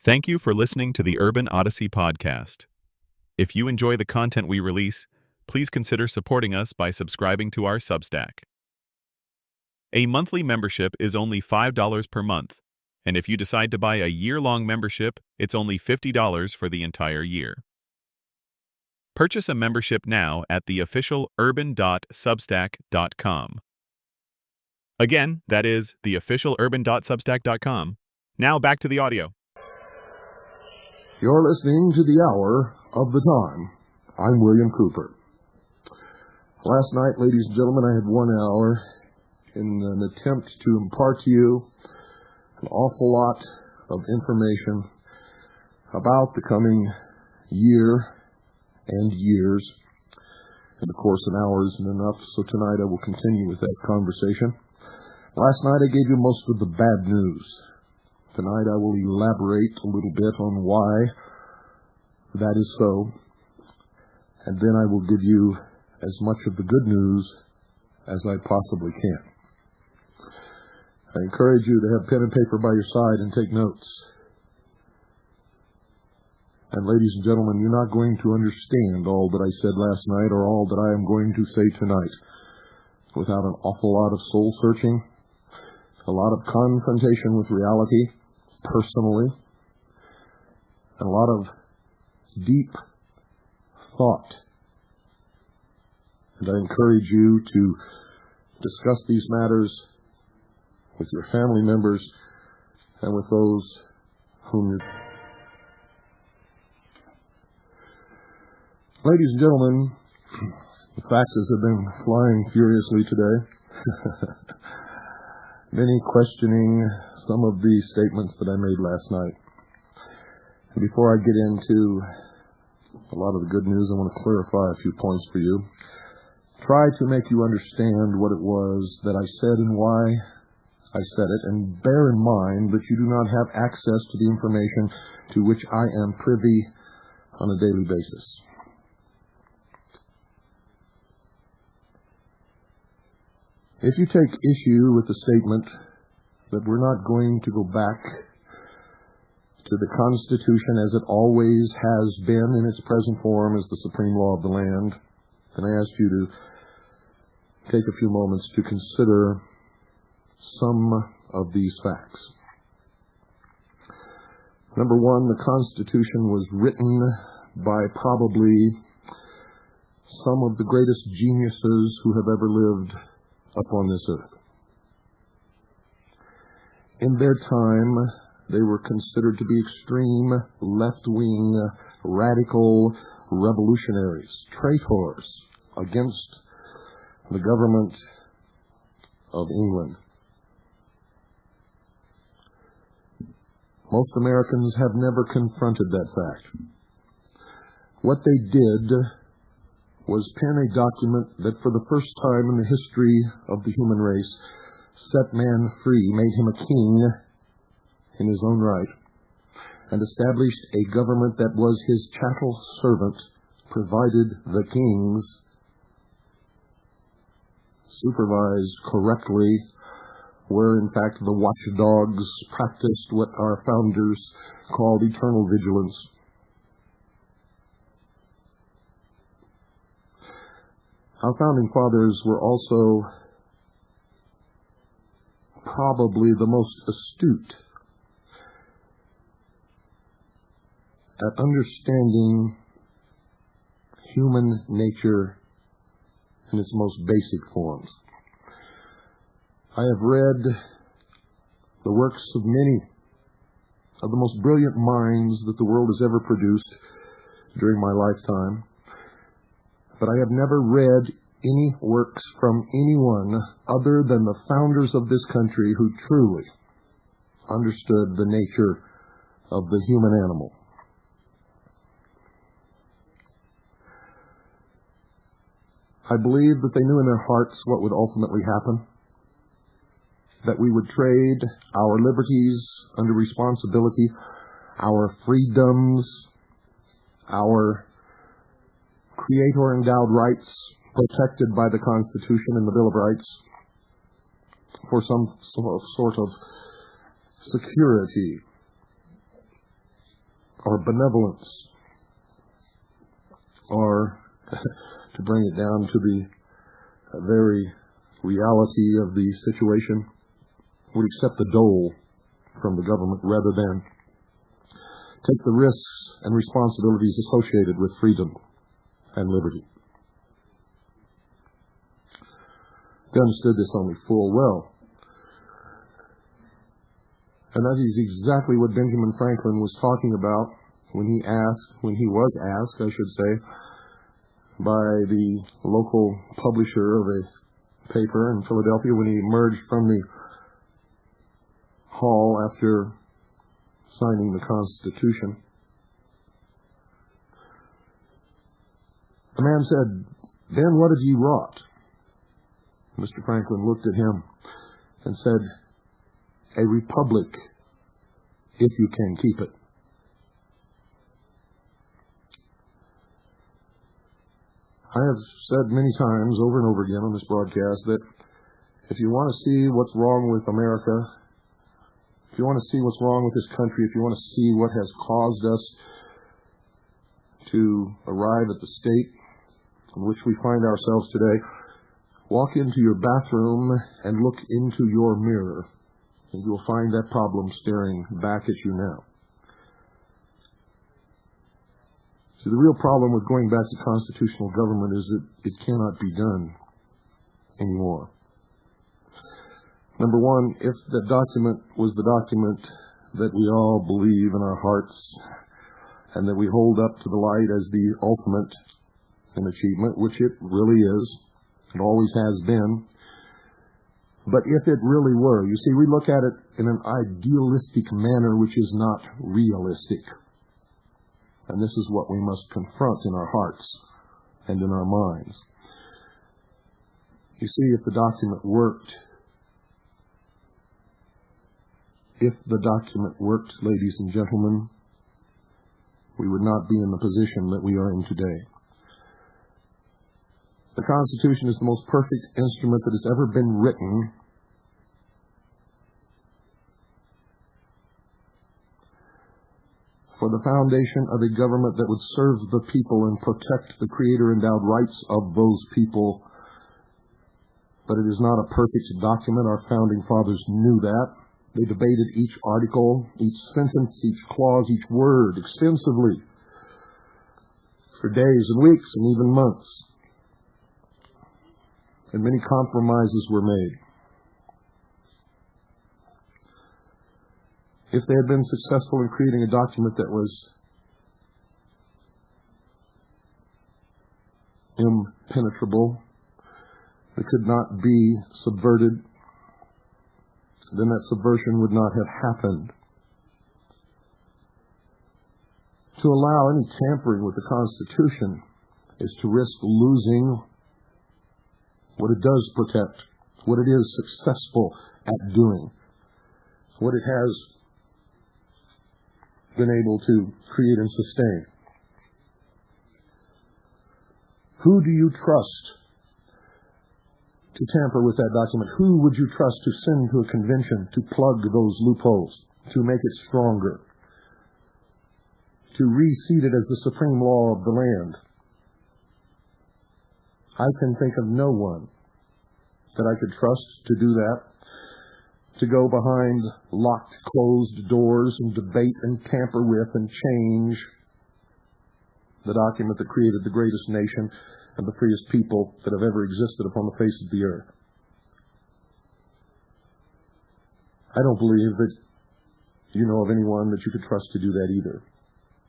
Thank you for listening to the Urban Odyssey podcast. If you enjoy the content we release, please consider supporting us by subscribing to our Substack. A monthly membership is only $5 per month, and if you decide to buy a year-long membership, it's only $50 for the entire year. Purchase a membership now at the official urban.substack.com. Again, that is the official urban.substack.com. Now back to the audio. You're listening to the Hour of the Time. I'm William Cooper. Last night, ladies and gentlemen, I had 1 hour in an attempt to impart to you an awful lot of information about the coming year and years. And of course, an hour isn't enough, so tonight I will continue with that conversation. Last night I gave you most of the bad news. Tonight I will elaborate a little bit on why that is so, and then I will give you as much of the good news as I possibly can. I encourage you to have pen and paper by your side and take notes. And ladies and gentlemen, you're not going to understand all that I said last night or all that I am going to say tonight without an awful lot of soul searching, a lot of confrontation with reality, personally, and a lot of deep thought. And I encourage you to discuss these matters with your family members and with those whom you... Ladies and gentlemen, the faxes have been flying furiously today. Many questioning some of the statements that I made last night. And before I get into a lot of the good news, I want to clarify a few points for you. Try to make you understand what it was that I said and why I said it, and bear in mind that you do not have access to the information to which I am privy on a daily basis. If you take issue with the statement that we're not going to go back to the Constitution as it always has been in its present form as the supreme law of the land, then I ask you to take a few moments to consider some of these facts. Number one, the Constitution was written by probably some of the greatest geniuses who have ever lived upon this earth. In their time, they were considered to be extreme, left-wing, radical revolutionaries, traitors against the government of England. Most Americans have never confronted that fact. What they did was pen a document that for the first time in the history of the human race set man free, made him a king in his own right, and established a government that was his chattel servant, provided the kings supervised correctly, where in fact the watchdogs practiced what our founders called eternal vigilance. Our founding fathers were also probably the most astute at understanding human nature in its most basic forms. I have read the works of many of the most brilliant minds that the world has ever produced during my lifetime, but I have never read any works from anyone other than the founders of this country who truly understood the nature of the human animal. I believe that they knew in their hearts what would ultimately happen, that we would trade our liberties under responsibility, our freedoms, our Creator-endowed rights protected by the Constitution and the Bill of Rights for some sort of security or benevolence, or to bring it down to the very reality of the situation, would accept the dole from the government rather than take the risks and responsibilities associated with freedom and liberty. They understood this only full well. And that is exactly what Benjamin Franklin was talking about when he was asked, I should say, by the local publisher of a paper in Philadelphia when he emerged from the hall after signing the Constitution. The man said, "Ben, what have you wrought?" Mr. Franklin looked at him and said, "A republic, if you can keep it." I have said many times over and over again on this broadcast that if you want to see what's wrong with America, if you want to see what's wrong with this country, if you want to see what has caused us to arrive at the state in which we find ourselves today, walk into your bathroom and look into your mirror, and you will find that problem staring back at you now. See, the real problem with going back to constitutional government is that it cannot be done anymore. Number one, if the document was the document that we all believe in our hearts and that we hold up to the light as the ultimate in achievement, which it really is, it always has been, but if it really were, you see, we look at it in an idealistic manner which is not realistic. And this is what we must confront in our hearts and in our minds. You see, if the document worked, ladies and gentlemen, we would not be in the position that we are in today. The Constitution is the most perfect instrument that has ever been written for the foundation of a government that would serve the people and protect the Creator-endowed rights of those people. But it is not a perfect document. Our founding fathers knew that. They debated each article, each sentence, each clause, each word extensively for days and weeks and even months. And many compromises were made. If they had been successful in creating a document that was impenetrable, that could not be subverted, then that subversion would not have happened. To allow any tampering with the Constitution is to risk losing what it does protect, what it is successful at doing, what it has been able to create and sustain. Who do you trust to tamper with that document? Who would you trust to send to a convention to plug those loopholes, to make it stronger, to reseat it as the supreme law of the land? I can think of no one that I could trust to do that, to go behind locked, closed doors and debate and tamper with and change the document that created the greatest nation and the freest people that have ever existed upon the face of the earth. I don't believe that you know of anyone that you could trust to do that either.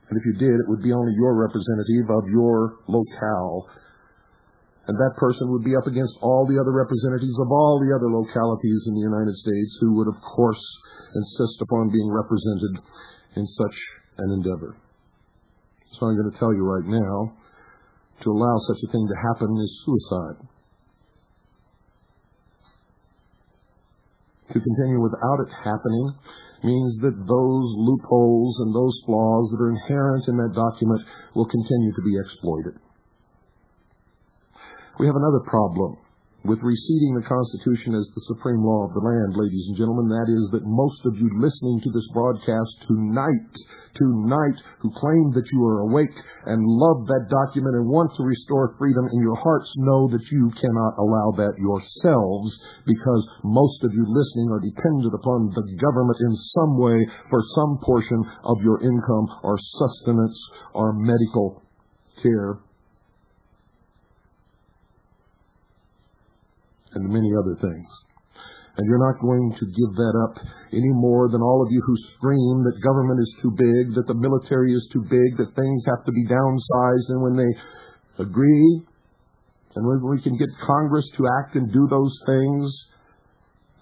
And if you did, it would be only your representative of your locale. And that person would be up against all the other representatives of all the other localities in the United States who would, of course, insist upon being represented in such an endeavor. So I'm going to tell you right now, to allow such a thing to happen is suicide. To continue without it happening means that those loopholes and those flaws that are inherent in that document will continue to be exploited. We have another problem with receiving the Constitution as the supreme law of the land, ladies and gentlemen, that is that most of you listening to this broadcast tonight, who claim that you are awake and love that document and want to restore freedom in your hearts, know that you cannot allow that yourselves, because most of you listening are dependent upon the government in some way for some portion of your income or sustenance or medical care and many other things. And you're not going to give that up any more than all of you who scream that government is too big, that the military is too big, that things have to be downsized. And when they agree, and when we can get Congress to act and do those things,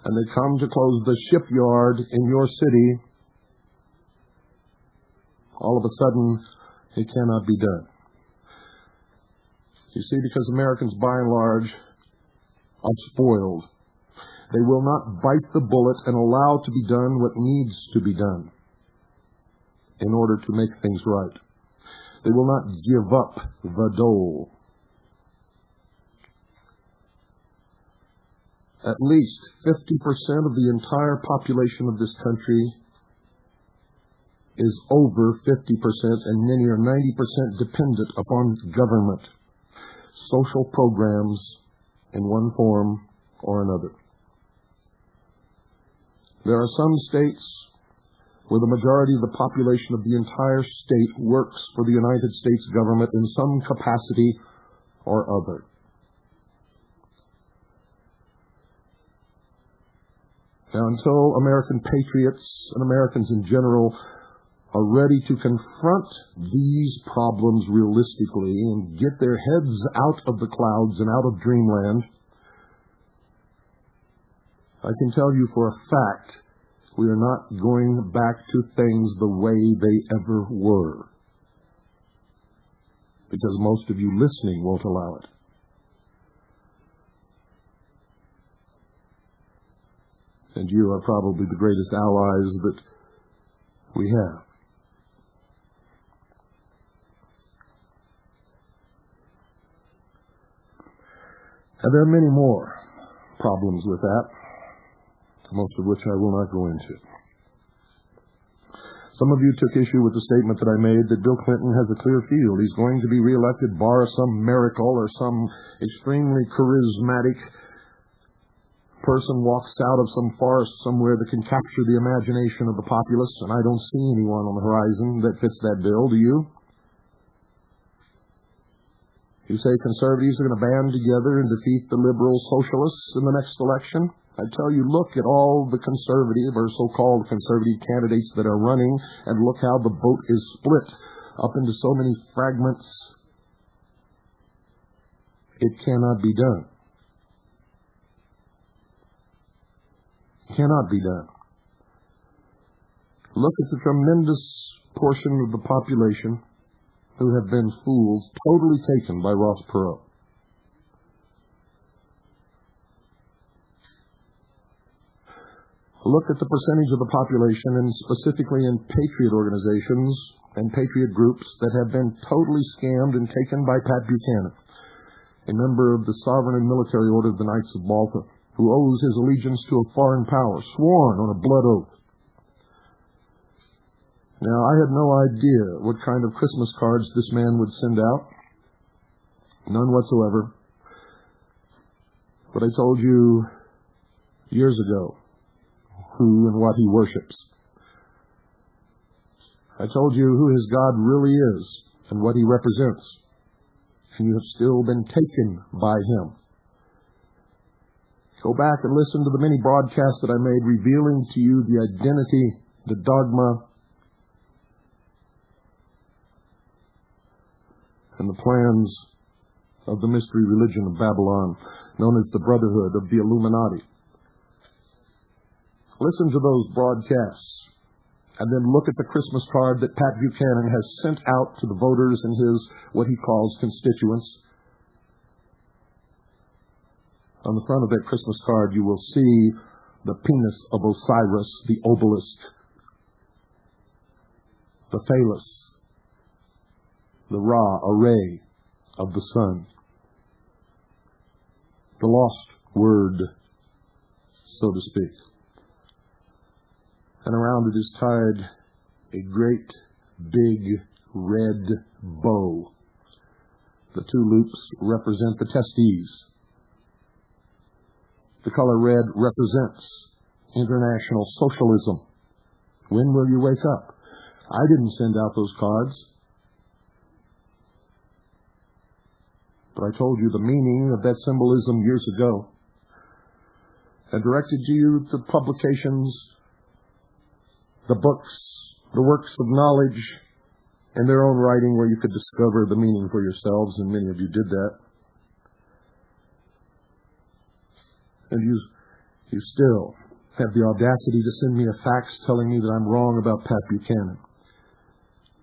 and they come to close the shipyard in your city, all of a sudden, it cannot be done. You see, because Americans, by and large, are spoiled. They will not bite the bullet and allow to be done what needs to be done in order to make things right. They will not give up the dole. At least 50% of the entire population of this country is over 50%, and many are 90% dependent upon government, social programs in one form or another. There are some states where the majority of the population of the entire state works for the United States government in some capacity or other. Now, until American patriots and Americans in general are ready to confront these problems realistically and get their heads out of the clouds and out of dreamland, I can tell you for a fact we are not going back to things the way they ever were, because most of you listening won't allow it. And you are probably the greatest allies that we have. And there are many more problems with that, most of which I will not go into. Some of you took issue with the statement that I made that Bill Clinton has a clear field. He's going to be reelected bar some miracle or some extremely charismatic person walks out of some forest somewhere that can capture the imagination of the populace, and I don't see anyone on the horizon that fits that bill, do you? You say conservatives are going to band together and defeat the liberal socialists in the next election? I tell you, look at all the conservative or so-called conservative candidates that are running, and look how the vote is split up into so many fragments. It cannot be done. Cannot be done. Look at the tremendous portion of the population who have been fools, totally taken by Ross Perot. Look at the percentage of the population, and specifically in patriot organizations and patriot groups, that have been totally scammed and taken by Pat Buchanan, a member of the Sovereign and Military Order of the Knights of Malta, who owes his allegiance to a foreign power, sworn on a blood oath. Now, I had no idea what kind of Christmas cards this man would send out. None whatsoever. But I told you years ago who and what he worships. I told you who his God really is and what he represents. And you have still been taken by him. Go back and listen to the many broadcasts that I made revealing to you the identity, the dogma, and the plans of the mystery religion of Babylon, known as the Brotherhood of the Illuminati. Listen to those broadcasts, and then look at the Christmas card that Pat Buchanan has sent out to the voters and his, what he calls, constituents. On the front of that Christmas card, you will see the penis of Osiris, the obelisk, the phallus, the Ra, a ray of the sun, the lost word, so to speak. And around it is tied a great, big, red bow. The two loops represent the testes. The color red represents international socialism. When will you wake up? I didn't send out those cards. But I told you the meaning of that symbolism years ago and directed you to publications, the books, the works of knowledge in their own writing where you could discover the meaning for yourselves, and many of you did that. And you still have the audacity to send me a fax telling me that I'm wrong about Pat Buchanan.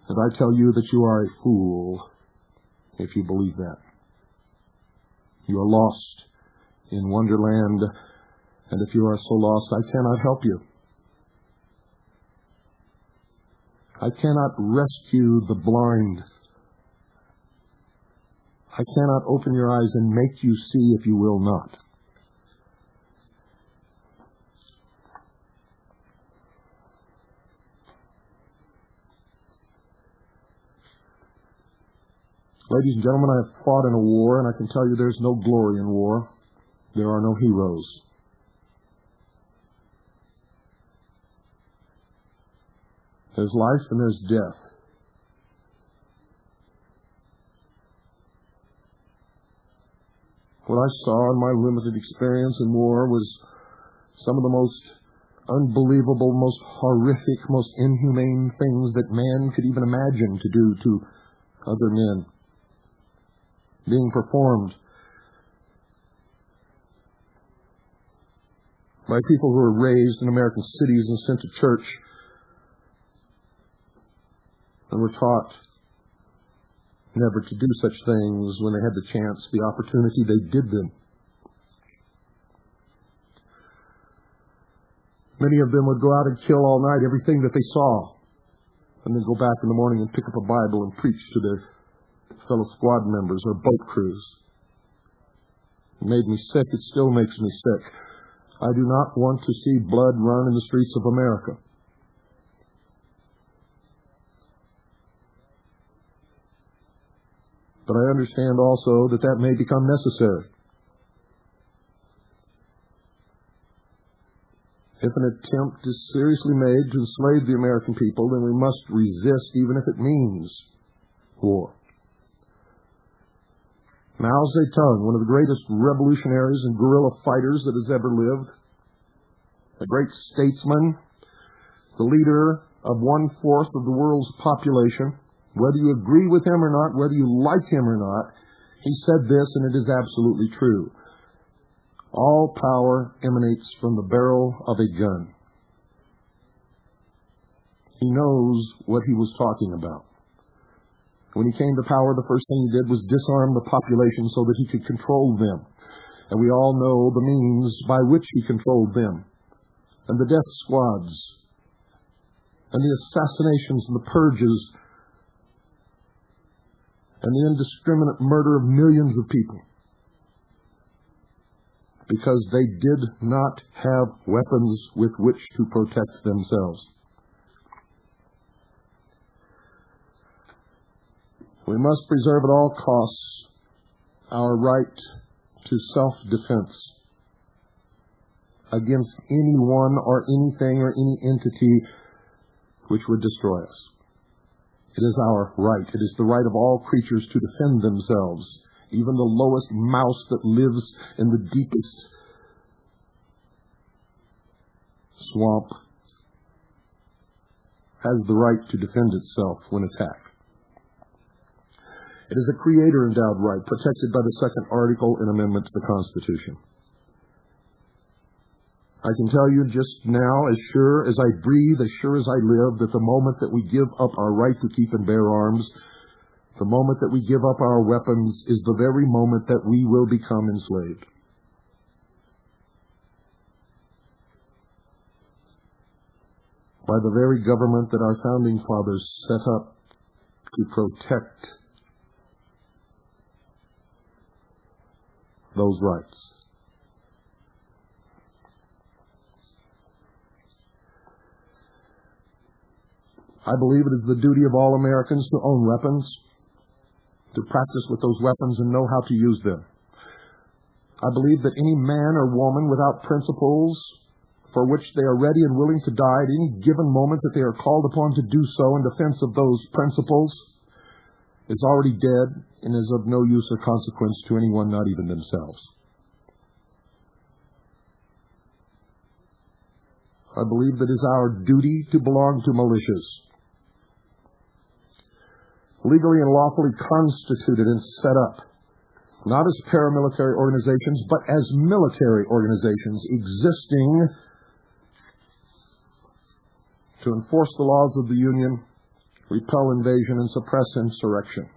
And I tell you that you are a fool if you believe that. You are lost in Wonderland, and if you are so lost, I cannot help you. I cannot rescue the blind. I cannot open your eyes and make you see if you will not. Ladies and gentlemen, I have fought in a war, and I can tell you there's no glory in war. There are no heroes. There's life and there's death. What I saw in my limited experience in war was some of the most unbelievable, most horrific, most inhumane things that man could even imagine to do to other men, being performed by people who were raised in American cities and sent to church and were taught never to do such things. When they had the chance, the opportunity, they did them. Many of them would go out and kill all night everything that they saw, and then go back in the morning and pick up a Bible and preach to their fellow squad members or boat crews. It made me sick. It still makes me sick. I do not want to see blood run in the streets of America. But I understand also that that may become necessary. If an attempt is seriously made to enslave the American people, then we must resist, even if it means war. Mao Zedong, one of the greatest revolutionaries and guerrilla fighters that has ever lived, a great statesman, the leader of 1/4 of the world's population, whether you agree with him or not, whether you like him or not, he said this, and it is absolutely true. All power emanates from the barrel of a gun. He knows what he was talking about. When he came to power, the first thing he did was disarm the population so that he could control them. And we all know the means by which he controlled them. And the death squads, and the assassinations and the purges, and the indiscriminate murder of millions of people. Because they did not have weapons with which to protect themselves. We must preserve at all costs our right to self-defense against anyone or anything or any entity which would destroy us. It is our right. It is the right of all creatures to defend themselves. Even the lowest mouse that lives in the deepest swamp has the right to defend itself when attacked. It is a creator-endowed right protected by the second article and amendment to the Constitution. I can tell you just now, as sure as I breathe, as sure as I live, that the moment that we give up our right to keep and bear arms, the moment that we give up our weapons, is the very moment that we will become enslaved. By the very government that our founding fathers set up to protect those rights. I believe it is the duty of all Americans to own weapons, to practice with those weapons and know how to use them. I believe that any man or woman without principles for which they are ready and willing to die at any given moment that they are called upon to do so in defense of those principles is already dead and is of no use or consequence to anyone, not even themselves. I believe that it is our duty to belong to militias, legally and lawfully constituted and set up, not as paramilitary organizations, but as military organizations existing to enforce the laws of the Union, repel invasion, and suppress insurrection.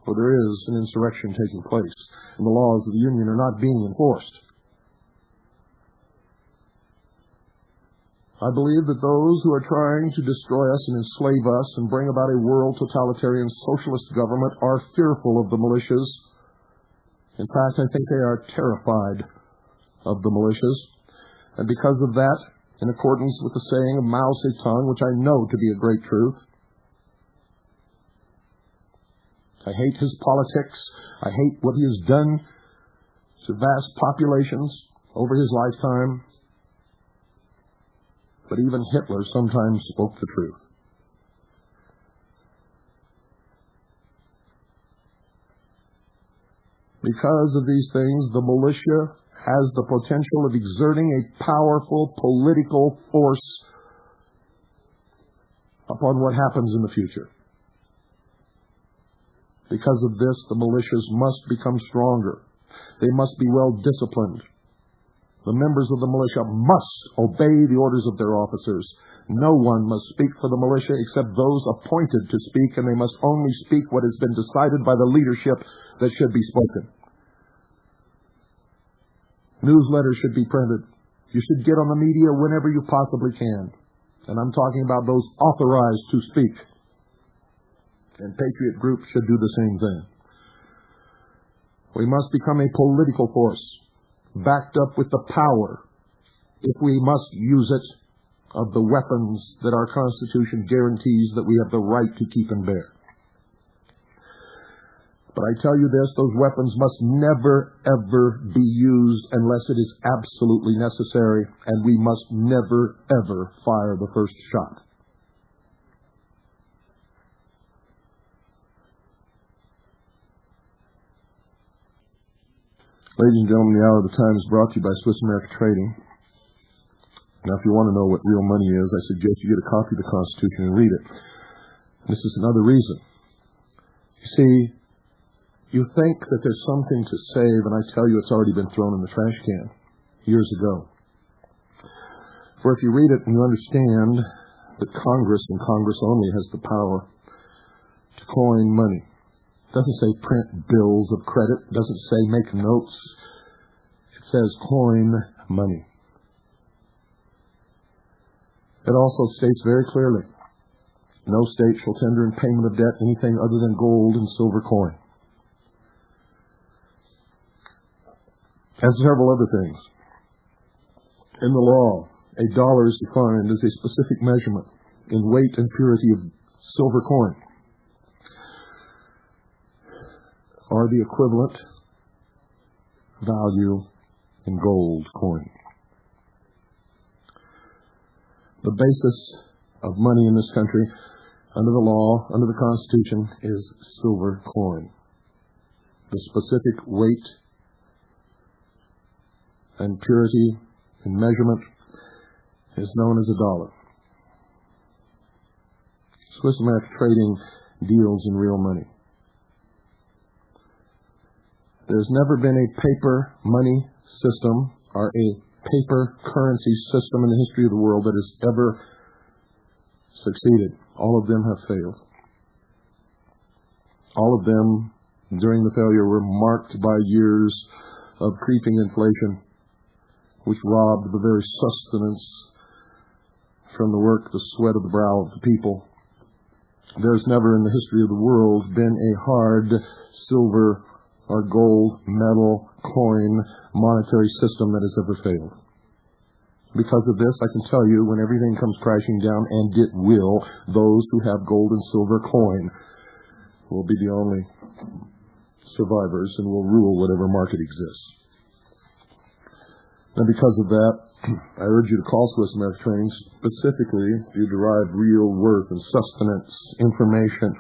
For there is an insurrection taking place, and the laws of the Union are not being enforced. I believe that those who are trying to destroy us and enslave us and bring about a world totalitarian socialist government are fearful of the militias. In fact, I think they are terrified of the militias. And because of that, in accordance with the saying of Mao Zedong, which I know to be a great truth, I hate his politics. I hate what he has done to vast populations over his lifetime. But even Hitler sometimes spoke the truth. Because of these things, the militia has the potential of exerting a powerful political force upon what happens in the future. Because of this, the militias must become stronger. They must be well disciplined. The members of the militia must obey the orders of their officers. No one must speak for the militia except those appointed to speak, and they must only speak what has been decided by the leadership that should be spoken. Newsletters should be printed. You should get on the media whenever you possibly can. And I'm talking about those authorized to speak. And patriot groups should do the same thing. We must become a political force, backed up with the power, if we must use it, of the weapons that our Constitution guarantees that we have the right to keep and bear. But I tell you this, those weapons must never, ever be used unless it is absolutely necessary, and we must never, ever fire the first shot. Ladies and gentlemen, the Hour of the Time is brought to you by Swiss America Trading. Now, if you want to know what real money is, I suggest you get a copy of the Constitution and read it. This is another reason. You see, you think that there's something to save, and I tell you it's already been thrown in the trash can years ago. For if you read it and you understand that Congress and Congress only has the power to coin money. It doesn't say print bills of credit. It doesn't say make notes. It says coin money. It also states very clearly, no state shall tender in payment of debt anything other than gold and silver coin. And several other things. In the law, a dollar is defined as a specific measurement in weight and purity of silver coin, or the equivalent value in gold coin. The basis of money in this country, under the law, under the Constitution, is silver coin. The specific weight and purity and measurement is known as a dollar. Swiss America Trading deals in real money. There's never been a paper money system or a paper currency system in the history of the world that has ever succeeded. All of them have failed. All of them, during the failure, were marked by years of creeping inflation, which robbed the very sustenance from the work, the sweat of the brow of the people. There's never in the history of the world been a hard silver or gold, metal, coin, monetary system that has ever failed. Because of this, I can tell you, when everything comes crashing down, and it will, those who have gold and silver coin will be the only survivors and will rule whatever market exists. And because of that, I urge you to call Swiss America Training specifically if you derive real worth and sustenance, information,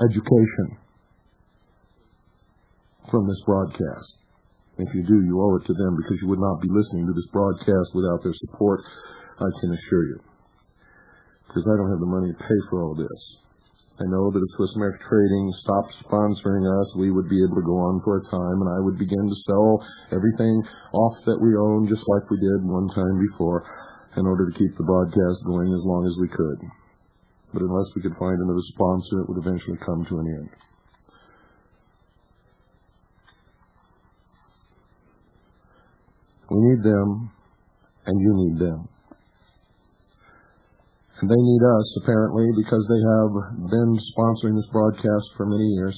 education from this broadcast. If you do, you owe it to them, because you would not be listening to this broadcast without their support, I can assure you. Because I don't have the money to pay for all this. I know that if Swiss America Trading stopped sponsoring us, we would be able to go on for a time, and I would begin to sell everything off that we own, just like we did one time before, in order to keep the broadcast going as long as we could. But unless we could find another sponsor, it would eventually come to an end. We need them, and you need them. And they need us, apparently, because they have been sponsoring this broadcast for many years,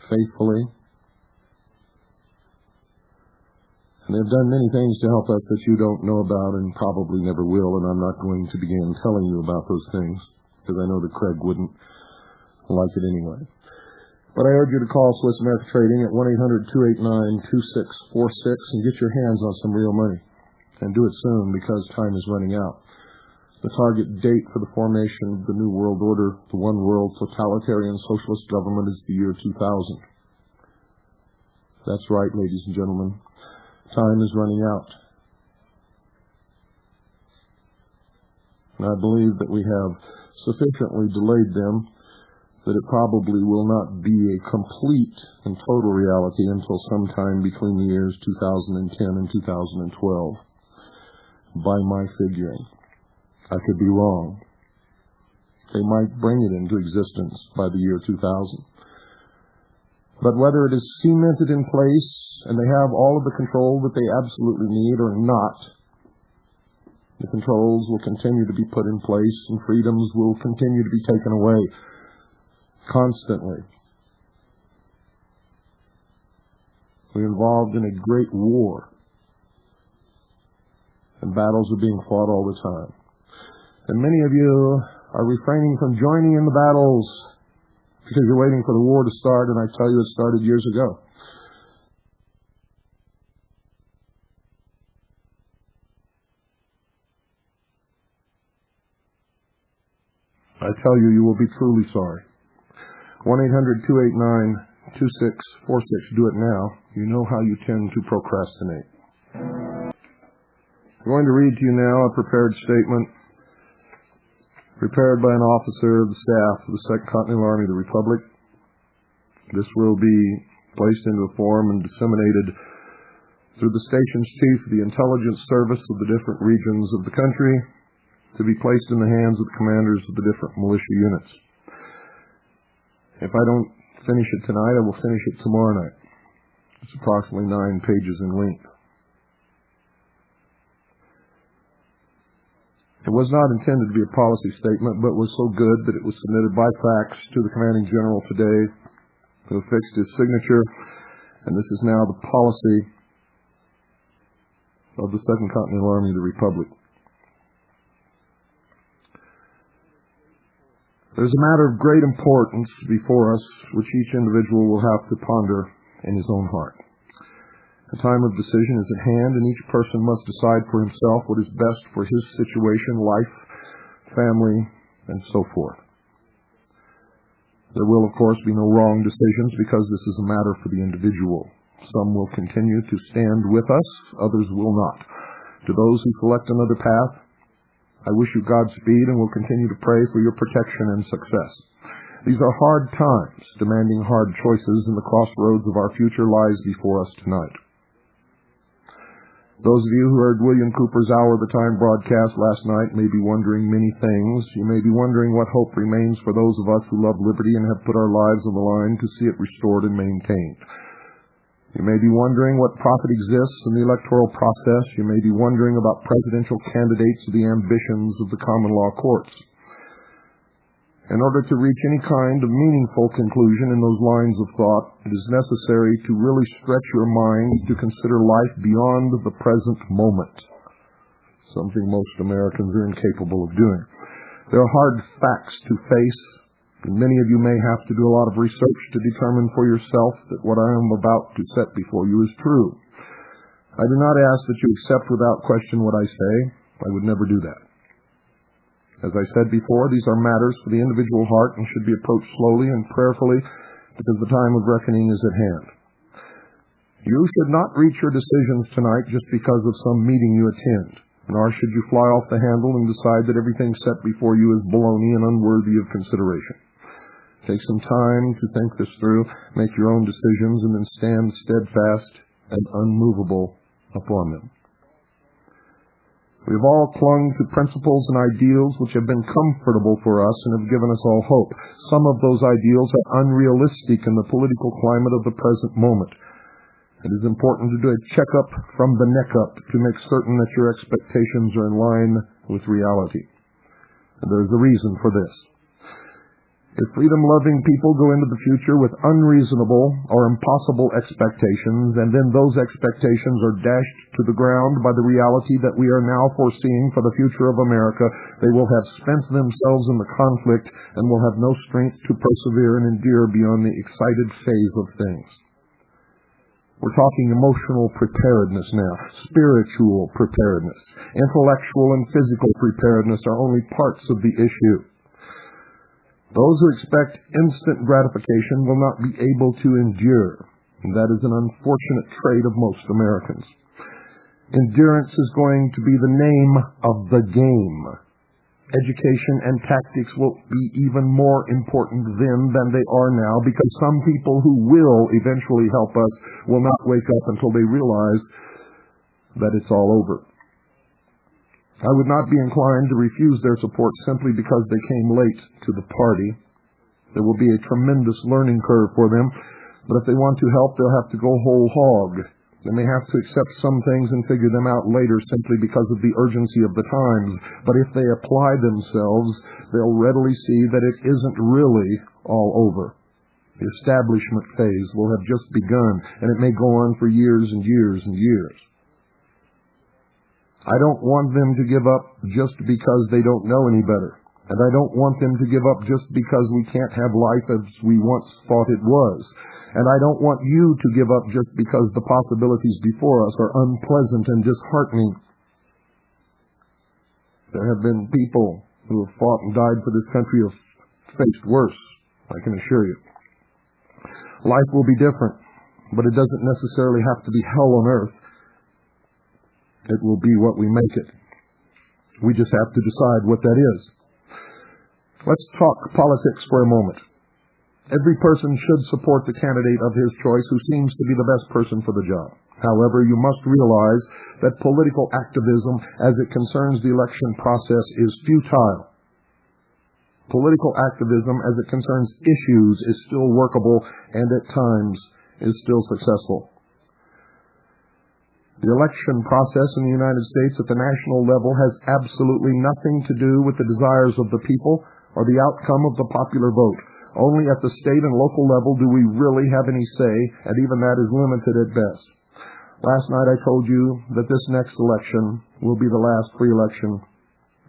faithfully. And they've done many things to help us that you don't know about and probably never will, and I'm not going to begin telling you about those things, because I know that Craig wouldn't like it anyway. But I urge you to call Swiss America Trading at 1-800-289-2646 and get your hands on some real money. And do it soon, because time is running out. The target date for the formation of the New World Order, the one world totalitarian socialist government, is the year 2000. That's right, ladies and gentlemen. Time is running out. And I believe that we have sufficiently delayed them that it probably will not be a complete and total reality until sometime between the years 2010 and 2012, by my figuring. I could be wrong. They might bring it into existence by the year 2000. But whether it is cemented in place and they have all of the control that they absolutely need or not, the controls will continue to be put in place and freedoms will continue to be taken away constantly. We're involved in a great war, and battles are being fought all the time. And many of you are refraining from joining in the battles because you're waiting for the war to start, and I tell you it started years ago. I tell you, you will be truly sorry. 1-800-289-2646. Do it now. You know how you tend to procrastinate. I'm going to read to you now a prepared statement prepared by an officer of the staff of the 2nd Continental Army of the Republic. This will be placed into a form and disseminated through the station's chief of the intelligence service of the different regions of the country, to be placed in the hands of the commanders of the different militia units. If I don't finish it tonight, I will finish it tomorrow night. It's approximately 9 pages in length. It was not intended to be a policy statement, but was so good that it was submitted by fax to the commanding general today, who affixed his signature, and this is now the policy of the 2nd Continental Army of the Republic. There's a matter of great importance before us, which each individual will have to ponder in his own heart. The time of decision is at hand, and each person must decide for himself what is best for his situation, life, family, and so forth. There will, of course, be no wrong decisions, because this is a matter for the individual. Some will continue to stand with us, others will not. To those who select another path, I wish you Godspeed and will continue to pray for your protection and success. These are hard times, demanding hard choices, and the crossroads of our future lies before us tonight. Those of you who heard William Cooper's Hour of the Time broadcast last night may be wondering many things. You may be wondering what hope remains for those of us who love liberty and have put our lives on the line to see it restored and maintained. You may be wondering what profit exists in the electoral process. You may be wondering about presidential candidates or the ambitions of the common law courts. In order to reach any kind of meaningful conclusion in those lines of thought, it is necessary to really stretch your mind to consider life beyond the present moment, something most Americans are incapable of doing. There are hard facts to face, and many of you may have to do a lot of research to determine for yourself that what I am about to set before you is true. I do not ask that you accept without question what I say. I would never do that. As I said before, these are matters for the individual heart and should be approached slowly and prayerfully because the time of reckoning is at hand. You should not reach your decisions tonight just because of some meeting you attend, nor should you fly off the handle and decide that everything set before you is baloney and unworthy of consideration. Take some time to think this through, make your own decisions, and then stand steadfast and unmovable upon them. We have all clung to principles and ideals which have been comfortable for us and have given us all hope. Some of those ideals are unrealistic in the political climate of the present moment. It is important to do a checkup from the neck up to make certain that your expectations are in line with reality. And there is a reason for this. If freedom-loving people go into the future with unreasonable or impossible expectations, and then those expectations are dashed to the ground by the reality that we are now foreseeing for the future of America, they will have spent themselves in the conflict and will have no strength to persevere and endure beyond the excited phase of things. We're talking emotional preparedness now, spiritual preparedness. Intellectual and physical preparedness are only parts of the issue. Those who expect instant gratification will not be able to endure. And that is an unfortunate trait of most Americans. Endurance is going to be the name of the game. Education and tactics will be even more important then than they are now, because some people who will eventually help us will not wake up until they realize that it's all over. I would not be inclined to refuse their support simply because they came late to the party. There will be a tremendous learning curve for them, but if they want to help, they'll have to go whole hog. They may have to accept some things and figure them out later simply because of the urgency of the times, but if they apply themselves, they'll readily see that it isn't really all over. The establishment phase will have just begun, and it may go on for years and years and years. I don't want them to give up just because they don't know any better. And I don't want them to give up just because we can't have life as we once thought it was. And I don't want you to give up just because the possibilities before us are unpleasant and disheartening. There have been people who have fought and died for this country who have faced worse, I can assure you. Life will be different, but it doesn't necessarily have to be hell on earth. It will be what we make it. We just have to decide what that is. Let's talk politics for a moment. Every person should support the candidate of his choice who seems to be the best person for the job. However, you must realize that political activism as it concerns the election process is futile. Political activism as it concerns issues is still workable and at times is still successful. The election process in the United States at the national level has absolutely nothing to do with the desires of the people or the outcome of the popular vote. Only at the state and local level do we really have any say, and even that is limited at best. Last night I told you that this next election will be the last free election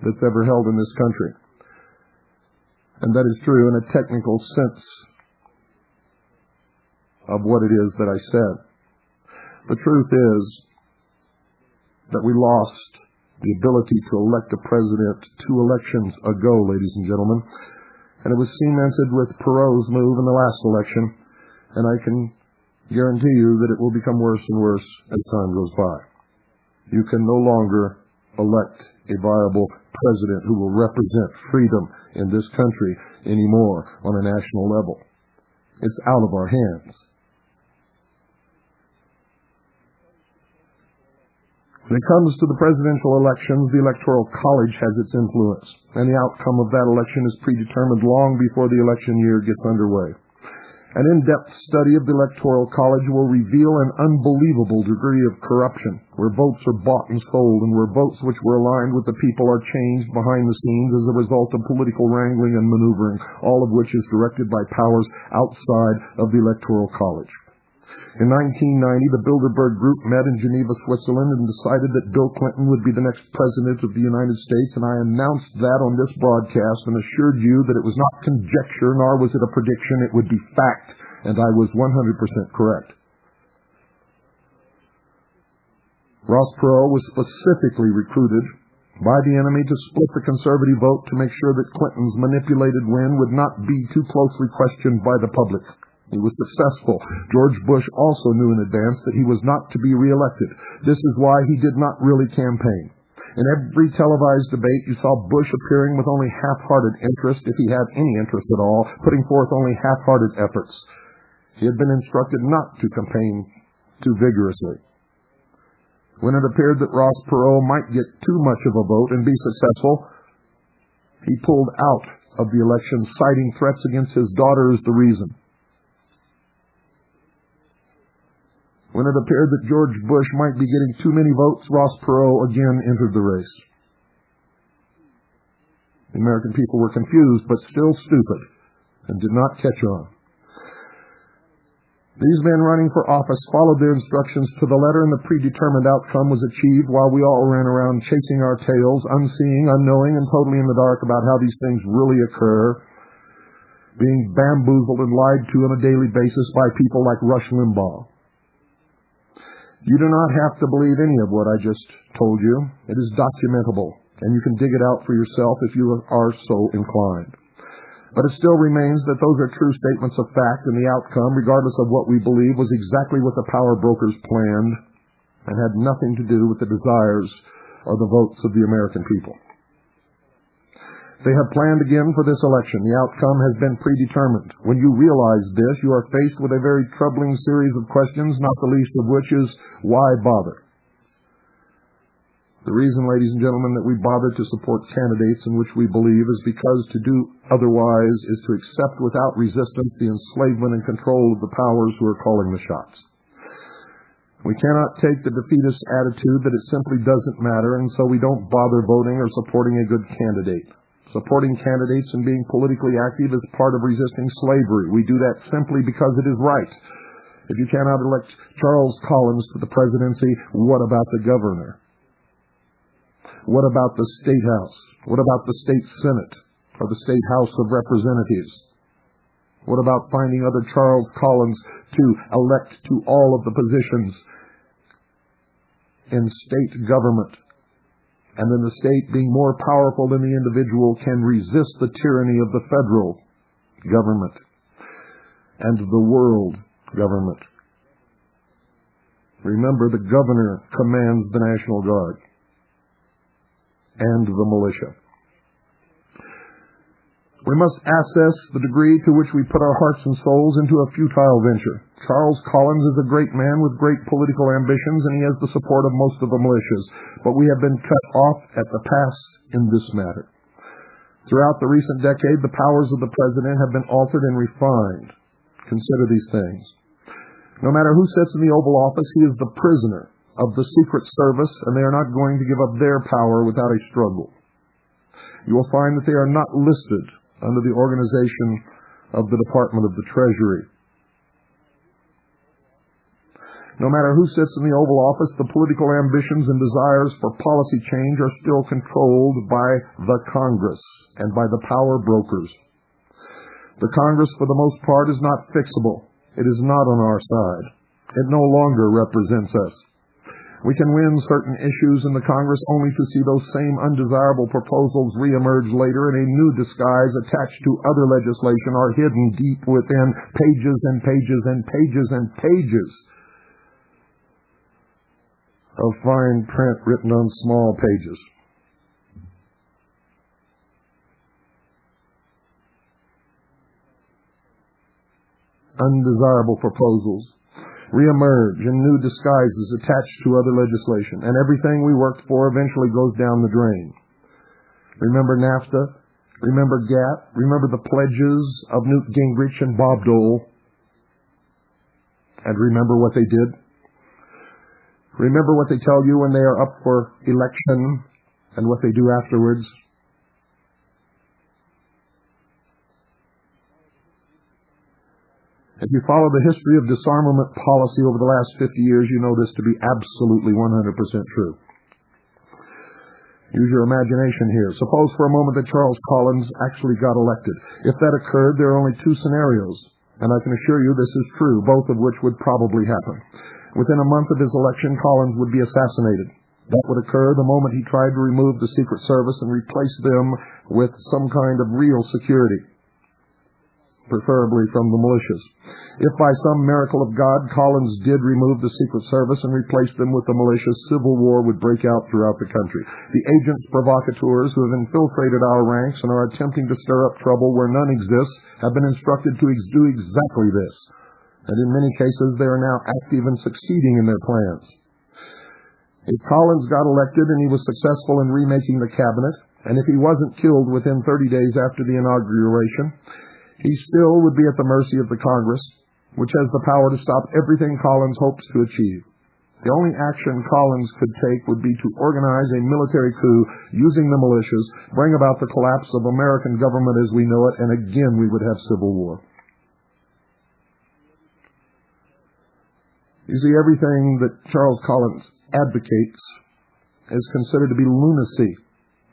that's ever held in this country. And that is true in a technical sense of what it is that I said. The truth is that we lost the ability to elect a president 2 elections ago, ladies and gentlemen. And it was cemented with Perot's move in the last election. And I can guarantee you that it will become worse and worse as time goes by. You can no longer elect a viable president who will represent freedom in this country anymore on a national level. It's out of our hands. When it comes to the presidential elections, the Electoral College has its influence, and the outcome of that election is predetermined long before the election year gets underway. An in-depth study of the Electoral College will reveal an unbelievable degree of corruption, where votes are bought and sold, and where votes which were aligned with the people are changed behind the scenes as a result of political wrangling and maneuvering, all of which is directed by powers outside of the Electoral College. In 1990, the Bilderberg Group met in Geneva, Switzerland, and decided that Bill Clinton would be the next president of the United States, and I announced that on this broadcast and assured you that it was not conjecture, nor was it a prediction, it would be fact, and I was 100% correct. Ross Perot was specifically recruited by the enemy to split the conservative vote to make sure that Clinton's manipulated win would not be too closely questioned by the public. He was successful. George Bush also knew in advance that he was not to be reelected. This is why he did not really campaign. In every televised debate, you saw Bush appearing with only half-hearted interest, if he had any interest at all, putting forth only half-hearted efforts. He had been instructed not to campaign too vigorously. When it appeared that Ross Perot might get too much of a vote and be successful, he pulled out of the election, citing threats against his daughter as the reason. When it appeared that George Bush might be getting too many votes, Ross Perot again entered the race. The American people were confused, but still stupid, and did not catch on. These men running for office followed their instructions to the letter, and the predetermined outcome was achieved while we all ran around chasing our tails, unseeing, unknowing, and totally in the dark about how these things really occur, being bamboozled and lied to on a daily basis by people like Rush Limbaugh. You do not have to believe any of what I just told you. It is documentable, and you can dig it out for yourself if you are so inclined. But it still remains that those are true statements of fact, and the outcome, regardless of what we believe, was exactly what the power brokers planned and had nothing to do with the desires or the votes of the American people. They have planned again for this election. The outcome has been predetermined. When you realize this, you are faced with a very troubling series of questions, not the least of which is, why bother? The reason, ladies and gentlemen, that we bother to support candidates in which we believe is because to do otherwise is to accept without resistance the enslavement and control of the powers who are calling the shots. We cannot take the defeatist attitude that it simply doesn't matter, and so we don't bother voting or supporting a good candidate. Supporting candidates and being politically active is part of resisting slavery. We do that simply because it is right. If you cannot elect Charles Collins to the presidency, what about the governor? What about the State House? What about the State Senate or the State House of Representatives? What about finding other Charles Collins to elect to all of the positions in state government? And then the state, being more powerful than the individual, can resist the tyranny of the federal government and the world government. Remember, the governor commands the National Guard and the militia. We must assess the degree to which we put our hearts and souls into a futile venture. Charles Collins is a great man with great political ambitions, and he has the support of most of the militias. But we have been cut off at the pass in this matter. Throughout the recent decade, the powers of the president have been altered and refined. Consider these things. No matter who sits in the Oval Office, he is the prisoner of the Secret Service, and they are not going to give up their power without a struggle. You will find that they are not listed under the organization of the Department of the Treasury. No matter who sits in the Oval Office, the political ambitions and desires for policy change are still controlled by the Congress and by the power brokers. The Congress, for the most part, is not fixable. It is not on our side. It no longer represents us. We can win certain issues in the Congress only to see those same undesirable proposals reemerge later in a new disguise attached to other legislation or hidden deep within pages and pages and pages and pages of fine print written on small pages. Undesirable proposals reemerge in new disguises attached to other legislation, and everything we worked for eventually goes down the drain. Remember NAFTA? Remember GATT? Remember the pledges of Newt Gingrich and Bob Dole? And remember what they did? Remember what they tell you when they are up for election and what they do afterwards? If you follow the history of disarmament policy over the last 50 years, you know this to be absolutely 100% true. Use your imagination here. Suppose for a moment that Charles Collins actually got elected. If that occurred, there are only two scenarios, and I can assure you this is true, both of which would probably happen. Within a month of his election, Collins would be assassinated. That would occur the moment he tried to remove the Secret Service and replace them with some kind of real security, preferably from the militias. If by some miracle of God Collins did remove the Secret Service and replace them with the militias, civil war would break out throughout the country. The agents provocateurs who have infiltrated our ranks and are attempting to stir up trouble where none exists have been instructed to do exactly this. And in many cases they are now active and succeeding in their plans. If Collins got elected and he was successful in remaking the cabinet, and if he wasn't killed within 30 days after the inauguration, he still would be at the mercy of the Congress, which has the power to stop everything Collins hopes to achieve. The only action Collins could take would be to organize a military coup using the militias, bring about the collapse of American government as we know it, and again we would have civil war. You see, everything that Charles Collins advocates is considered to be lunacy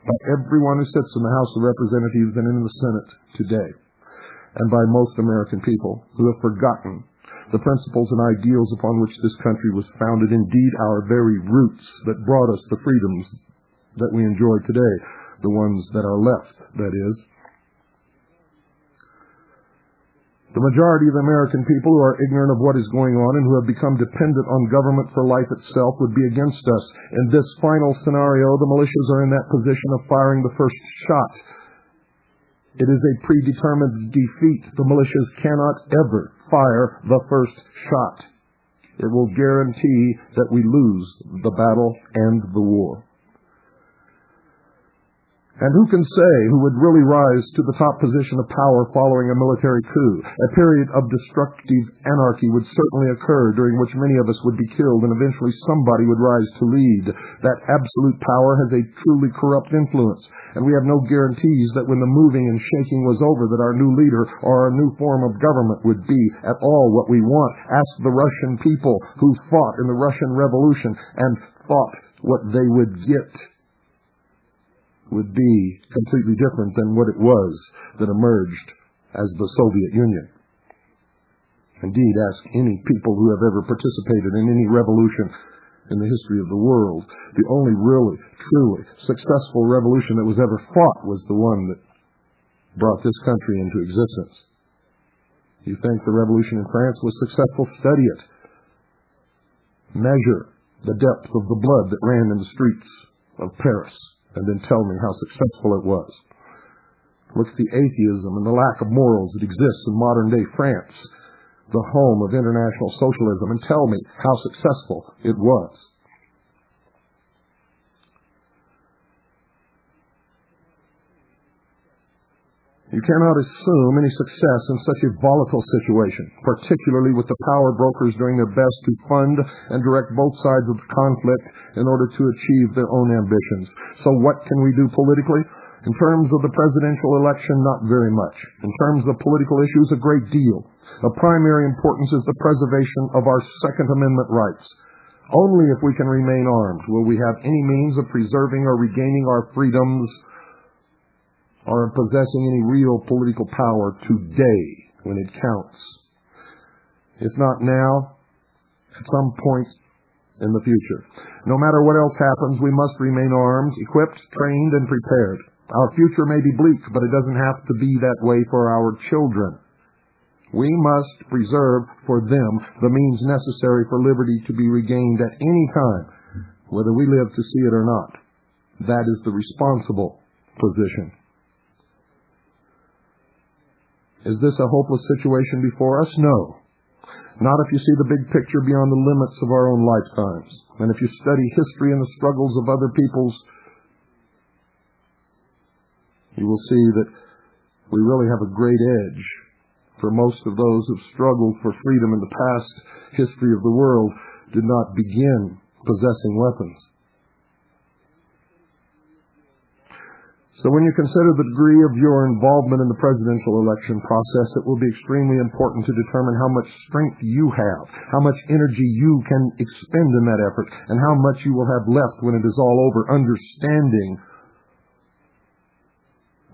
by everyone who sits in the House of Representatives and in the Senate today, and by most American people who have forgotten the principles and ideals upon which this country was founded, indeed our very roots that brought us the freedoms that we enjoy today, the ones that are left, that is. The majority of the American people who are ignorant of what is going on and who have become dependent on government for life itself would be against us. In this final scenario, the militias are in that position of firing the first shot. It is a predetermined defeat. The militias cannot ever fire the first shot. It will guarantee that we lose the battle and the war. And who can say who would really rise to the top position of power following a military coup? A period of destructive anarchy would certainly occur, during which many of us would be killed, and eventually somebody would rise to lead. That absolute power has a truly corrupt influence, and we have no guarantees that when the moving and shaking was over, that our new leader or our new form of government would be at all what we want. Ask the Russian people who fought in the Russian Revolution and thought what they would get would be completely different than what it was that emerged as the Soviet Union. Indeed, ask any people who have ever participated in any revolution in the history of the world. The only really, truly successful revolution that was ever fought was the one that brought this country into existence. You think the revolution in France was successful? Study it. Measure the depth of the blood that ran in the streets of Paris, and then tell me how successful it was. Look at the atheism and the lack of morals that exists in modern-day France, the home of international socialism, and tell me how successful it was. You cannot assume any success in such a volatile situation, particularly with the power brokers doing their best to fund and direct both sides of the conflict in order to achieve their own ambitions. So what can we do politically? In terms of the presidential election, not very much. In terms of political issues, a great deal. Of primary importance is the preservation of our Second Amendment rights. Only if we can remain armed will we have any means of preserving or regaining our freedoms or in possessing any real political power today when it counts. If not now, at some point in the future. No matter what else happens, we must remain armed, equipped, trained, and prepared. Our future may be bleak, but it doesn't have to be that way for our children. We must preserve for them the means necessary for liberty to be regained at any time, whether we live to see it or not. That is the responsible position. Is this a hopeless situation before us? No. Not if you see the big picture beyond the limits of our own lifetimes. And if you study history and the struggles of other peoples, you will see that we really have a great edge For most of those who've struggled for freedom in the past history of the world did not begin possessing weapons. So when you consider the degree of your involvement in the presidential election process, it will be extremely important to determine how much strength you have, how much energy you can expend in that effort, and how much you will have left when it is all over, understanding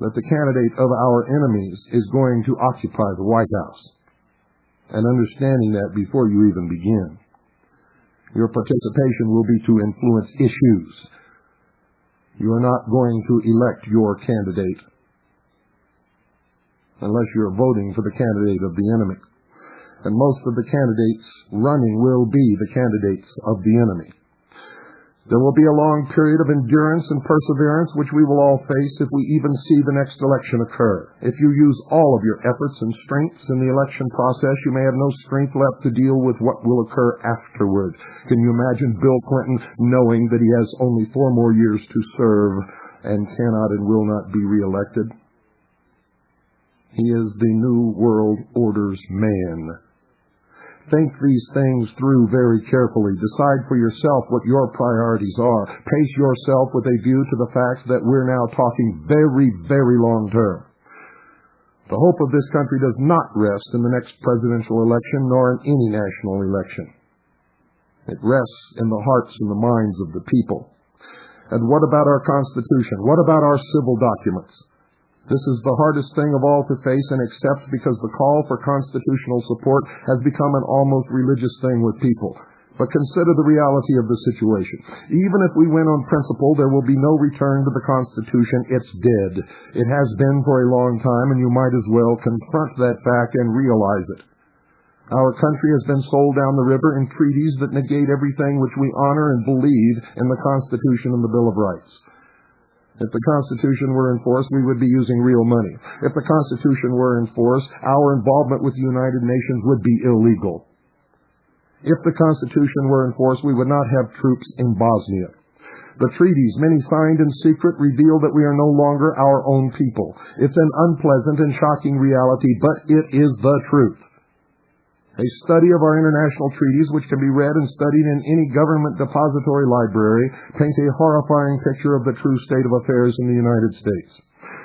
that the candidate of our enemies is going to occupy the White House, and understanding that before you even begin. Your participation will be to influence issues. You are not going to elect your candidate unless you're voting for the candidate of the enemy. And most of the candidates running will be the candidates of the enemy. There will be a long period of endurance and perseverance which we will all face if we even see the next election occur. If you use all of your efforts and strengths in the election process, you may have no strength left to deal with what will occur afterward. Can you imagine Bill Clinton knowing that he has only 4 more years to serve and cannot and will not be reelected? He is the New World Order's man. Think these things through very carefully. Decide for yourself what your priorities are. Pace yourself with a view to the fact that we're now talking very, very long term. The hope of this country does not rest in the next presidential election nor in any national election. It rests in the hearts and the minds of the people. And what about our Constitution? What about our civil documents? This is the hardest thing of all to face and accept because the call for constitutional support has become an almost religious thing with people. But consider the reality of the situation. Even if we win on principle, there will be no return to the Constitution. It's dead. It has been for a long time, and you might as well confront that fact and realize it. Our country has been sold down the river in treaties that negate everything which we honor and believe in the Constitution and the Bill of Rights. If the Constitution were in force, we would be using real money. If the Constitution were in force, our involvement with the United Nations would be illegal. If the Constitution were in force, we would not have troops in Bosnia. The treaties, many signed in secret, reveal that we are no longer our own people. It's an unpleasant and shocking reality, but it is the truth. A study of our international treaties, which can be read and studied in any government depository library, paint a horrifying picture of the true state of affairs in the United States.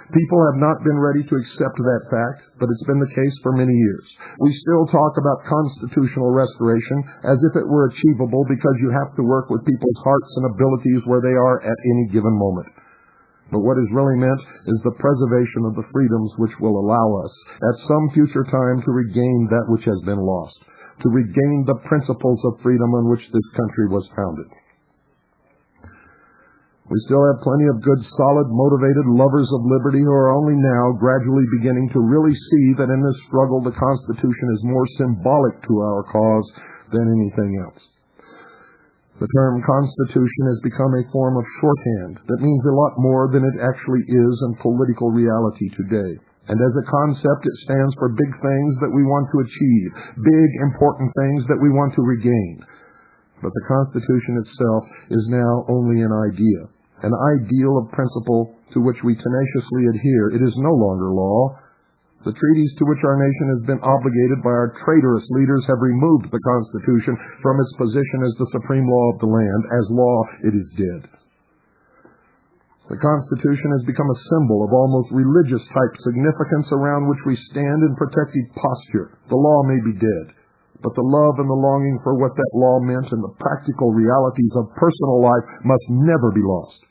People have not been ready to accept that fact, but it's been the case for many years. We still talk about constitutional restoration as if it were achievable because you have to work with people's hearts and abilities where they are at any given moment. But what is really meant is the preservation of the freedoms which will allow us, at some future time, to regain that which has been lost, to regain the principles of freedom on which this country was founded. We still have plenty of good, solid, motivated lovers of liberty who are only now gradually beginning to really see that in this struggle the Constitution is more symbolic to our cause than anything else. The term Constitution has become a form of shorthand that means a lot more than it actually is in political reality today. And as a concept, it stands for big things that we want to achieve, big, important things that we want to regain. But the Constitution itself is now only an idea, an ideal of principle to which we tenaciously adhere. It is no longer law. The treaties to which our nation has been obligated by our traitorous leaders have removed the Constitution from its position as the supreme law of the land. As law, it is dead. The Constitution has become a symbol of almost religious-type significance around which we stand in protected posture. The law may be dead, but the love and the longing for what that law meant and the practical realities of personal life must never be lost.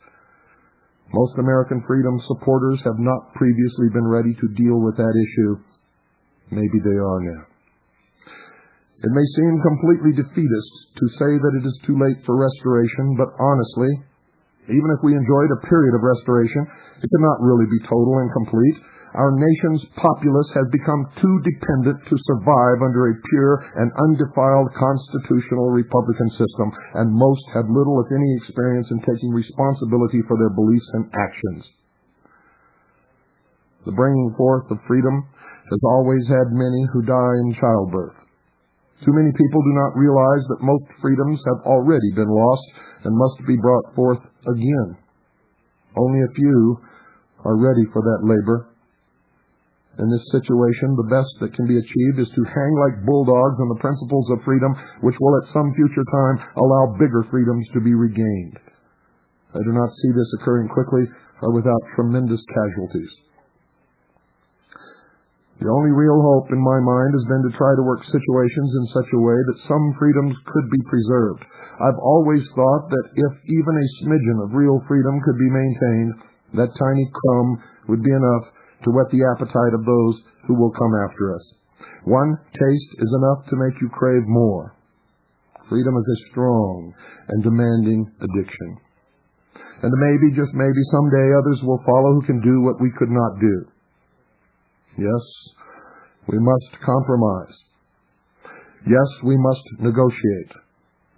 Most American freedom supporters have not previously been ready to deal with that issue. Maybe they are now. It may seem completely defeatist to say that it is too late for restoration, but honestly, even if we enjoyed a period of restoration, it cannot really be total and complete. Our nation's populace has become too dependent to survive under a pure and undefiled constitutional republican system, and most have little, if any, experience in taking responsibility for their beliefs and actions. The bringing forth of freedom has always had many who die in childbirth. Too many people do not realize that most freedoms have already been lost and must be brought forth again. Only a few are ready for that labor. In this situation, the best that can be achieved is to hang like bulldogs on the principles of freedom, which will at some future time allow bigger freedoms to be regained. I do not see this occurring quickly or without tremendous casualties. The only real hope in my mind has been to try to work situations in such a way that some freedoms could be preserved. I've always thought that if even a smidgen of real freedom could be maintained, that tiny crumb would be enough to whet the appetite of those who will come after us. One taste is enough to make you crave more. Freedom is a strong and demanding addiction. And maybe, just maybe, someday others will follow who can do what we could not do. Yes, we must compromise. Yes, we must negotiate.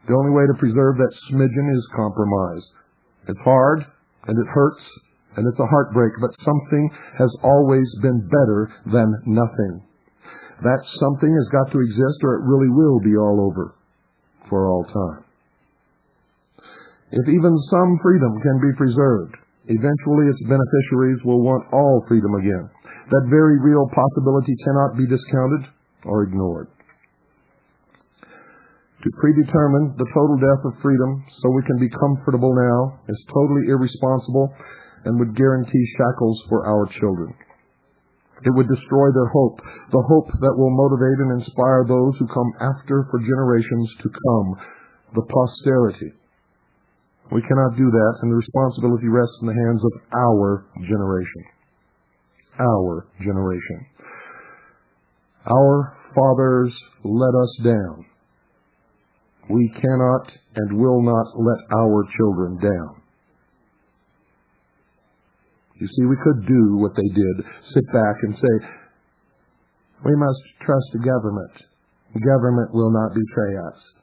The only way to preserve that smidgen is compromise. It's hard, and it hurts, and it's a heartbreak, but something has always been better than nothing. That something has got to exist, or it really will be all over for all time. If even some freedom can be preserved, eventually its beneficiaries will want all freedom again. That very real possibility cannot be discounted or ignored. To predetermine the total death of freedom so we can be comfortable now is totally irresponsible and would guarantee shackles for our children. It would destroy their hope, the hope that will motivate and inspire those who come after for generations to come, the posterity. We cannot do that, and the responsibility rests in the hands of our generation. Our generation. Our fathers let us down. We cannot and will not let our children down. You see, we could do what they did, sit back and say, we must trust the government. The government will not betray us,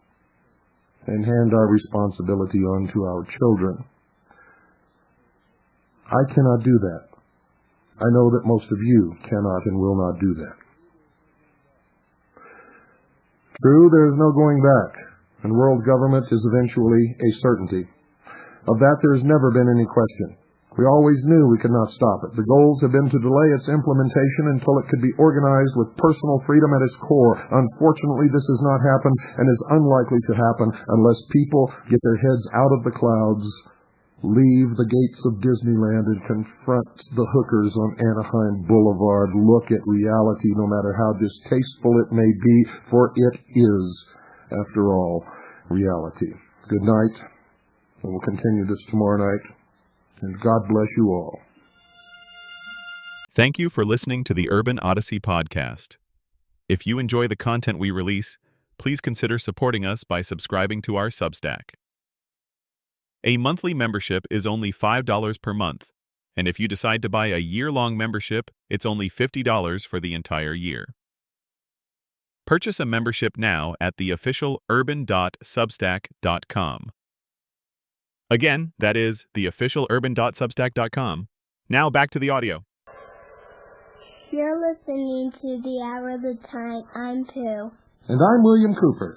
and hand our responsibility on to our children. I cannot do that. I know that most of you cannot and will not do that. True, there is no going back, and world government is eventually a certainty. Of that there has never been any question. We always knew we could not stop it. The goals have been to delay its implementation until it could be organized with personal freedom at its core. Unfortunately, this has not happened and is unlikely to happen unless people get their heads out of the clouds, leave the gates of Disneyland, and confront the hookers on Anaheim Boulevard. Look at reality, no matter how distasteful it may be, for it is, after all, reality. Good night, and we'll continue this tomorrow night. And God bless you all. Thank you for listening to the Urban Odyssey podcast. If you enjoy the content we release, please consider supporting us by subscribing to our Substack. A monthly membership is only $5 per month, and if you decide to buy a year-long membership, it's only $50 for the entire year. Purchase a membership now at the official urban.substack.com. Again, that is the official urban.substack.com. Now back to the audio. You're listening to The Hour of the Time. I'm Pooh. And I'm William Cooper.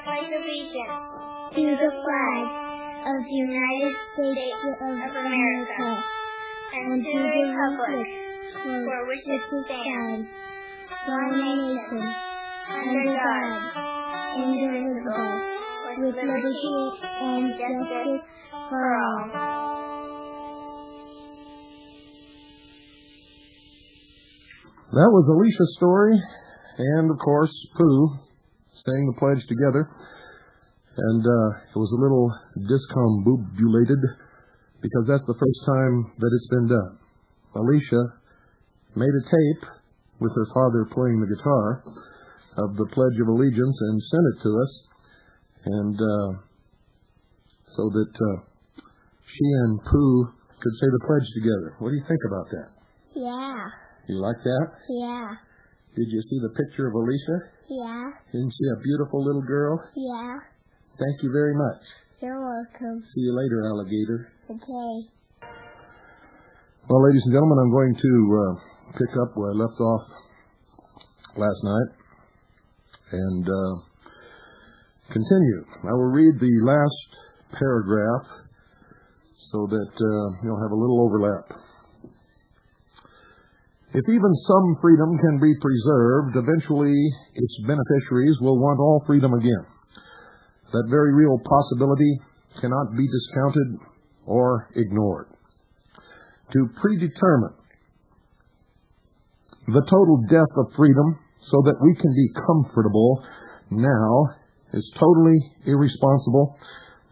Pledge allegiance to the flag of the United States of America and to the republic for which it stands, one nation, under God, indivisible, with liberty and justice for all. That was Alicia's story, and of course, Pooh saying the pledge together. And it was a little discombobulated because that's the first time that it's been done. Alicia made a tape with her father playing the guitar of the Pledge of Allegiance and sent it to us, and so that she and Pooh could say the pledge together. What do you think about that? Yeah. You like that? Yeah. Did you see the picture of Alicia? Yeah. Isn't she a beautiful little girl? Yeah. Thank you very much. You're welcome. See you later, alligator. Okay. Well, ladies and gentlemen, I'm going to pick up where I left off last night. And continue. I will read the last paragraph so that you'll have a little overlap. If even some freedom can be preserved, eventually its beneficiaries will want all freedom again. That very real possibility cannot be discounted or ignored. To predetermine the total death of freedom so that we can be comfortable now is totally irresponsible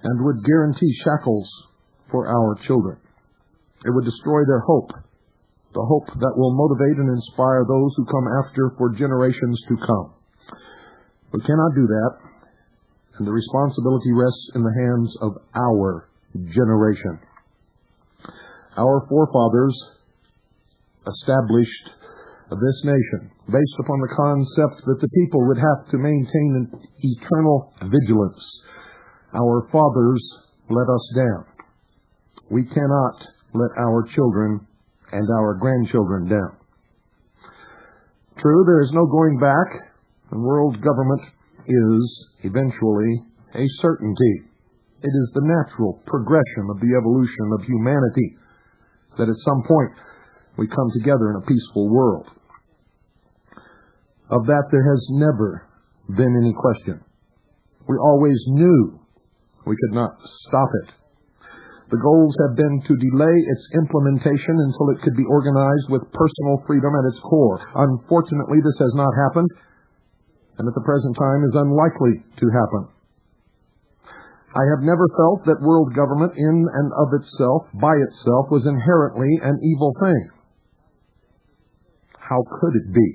and would guarantee shackles for our children. It would destroy their hope, the hope that will motivate and inspire those who come after for generations to come. We cannot do that, and the responsibility rests in the hands of our generation. Our forefathers established this nation based upon the concept that the people would have to maintain an eternal vigilance. Our fathers let us down. We cannot let our children and our grandchildren down. True, there is no going back, and world government is eventually a certainty. It is the natural progression of the evolution of humanity that at some point we come together in a peaceful world. Of that there has never been any question. We always knew we could not stop it. The goals have been to delay its implementation until it could be organized with personal freedom at its core. Unfortunately, this has not happened, and at the present time is unlikely to happen. I have never felt that world government in and of itself, by itself, was inherently an evil thing. How could it be?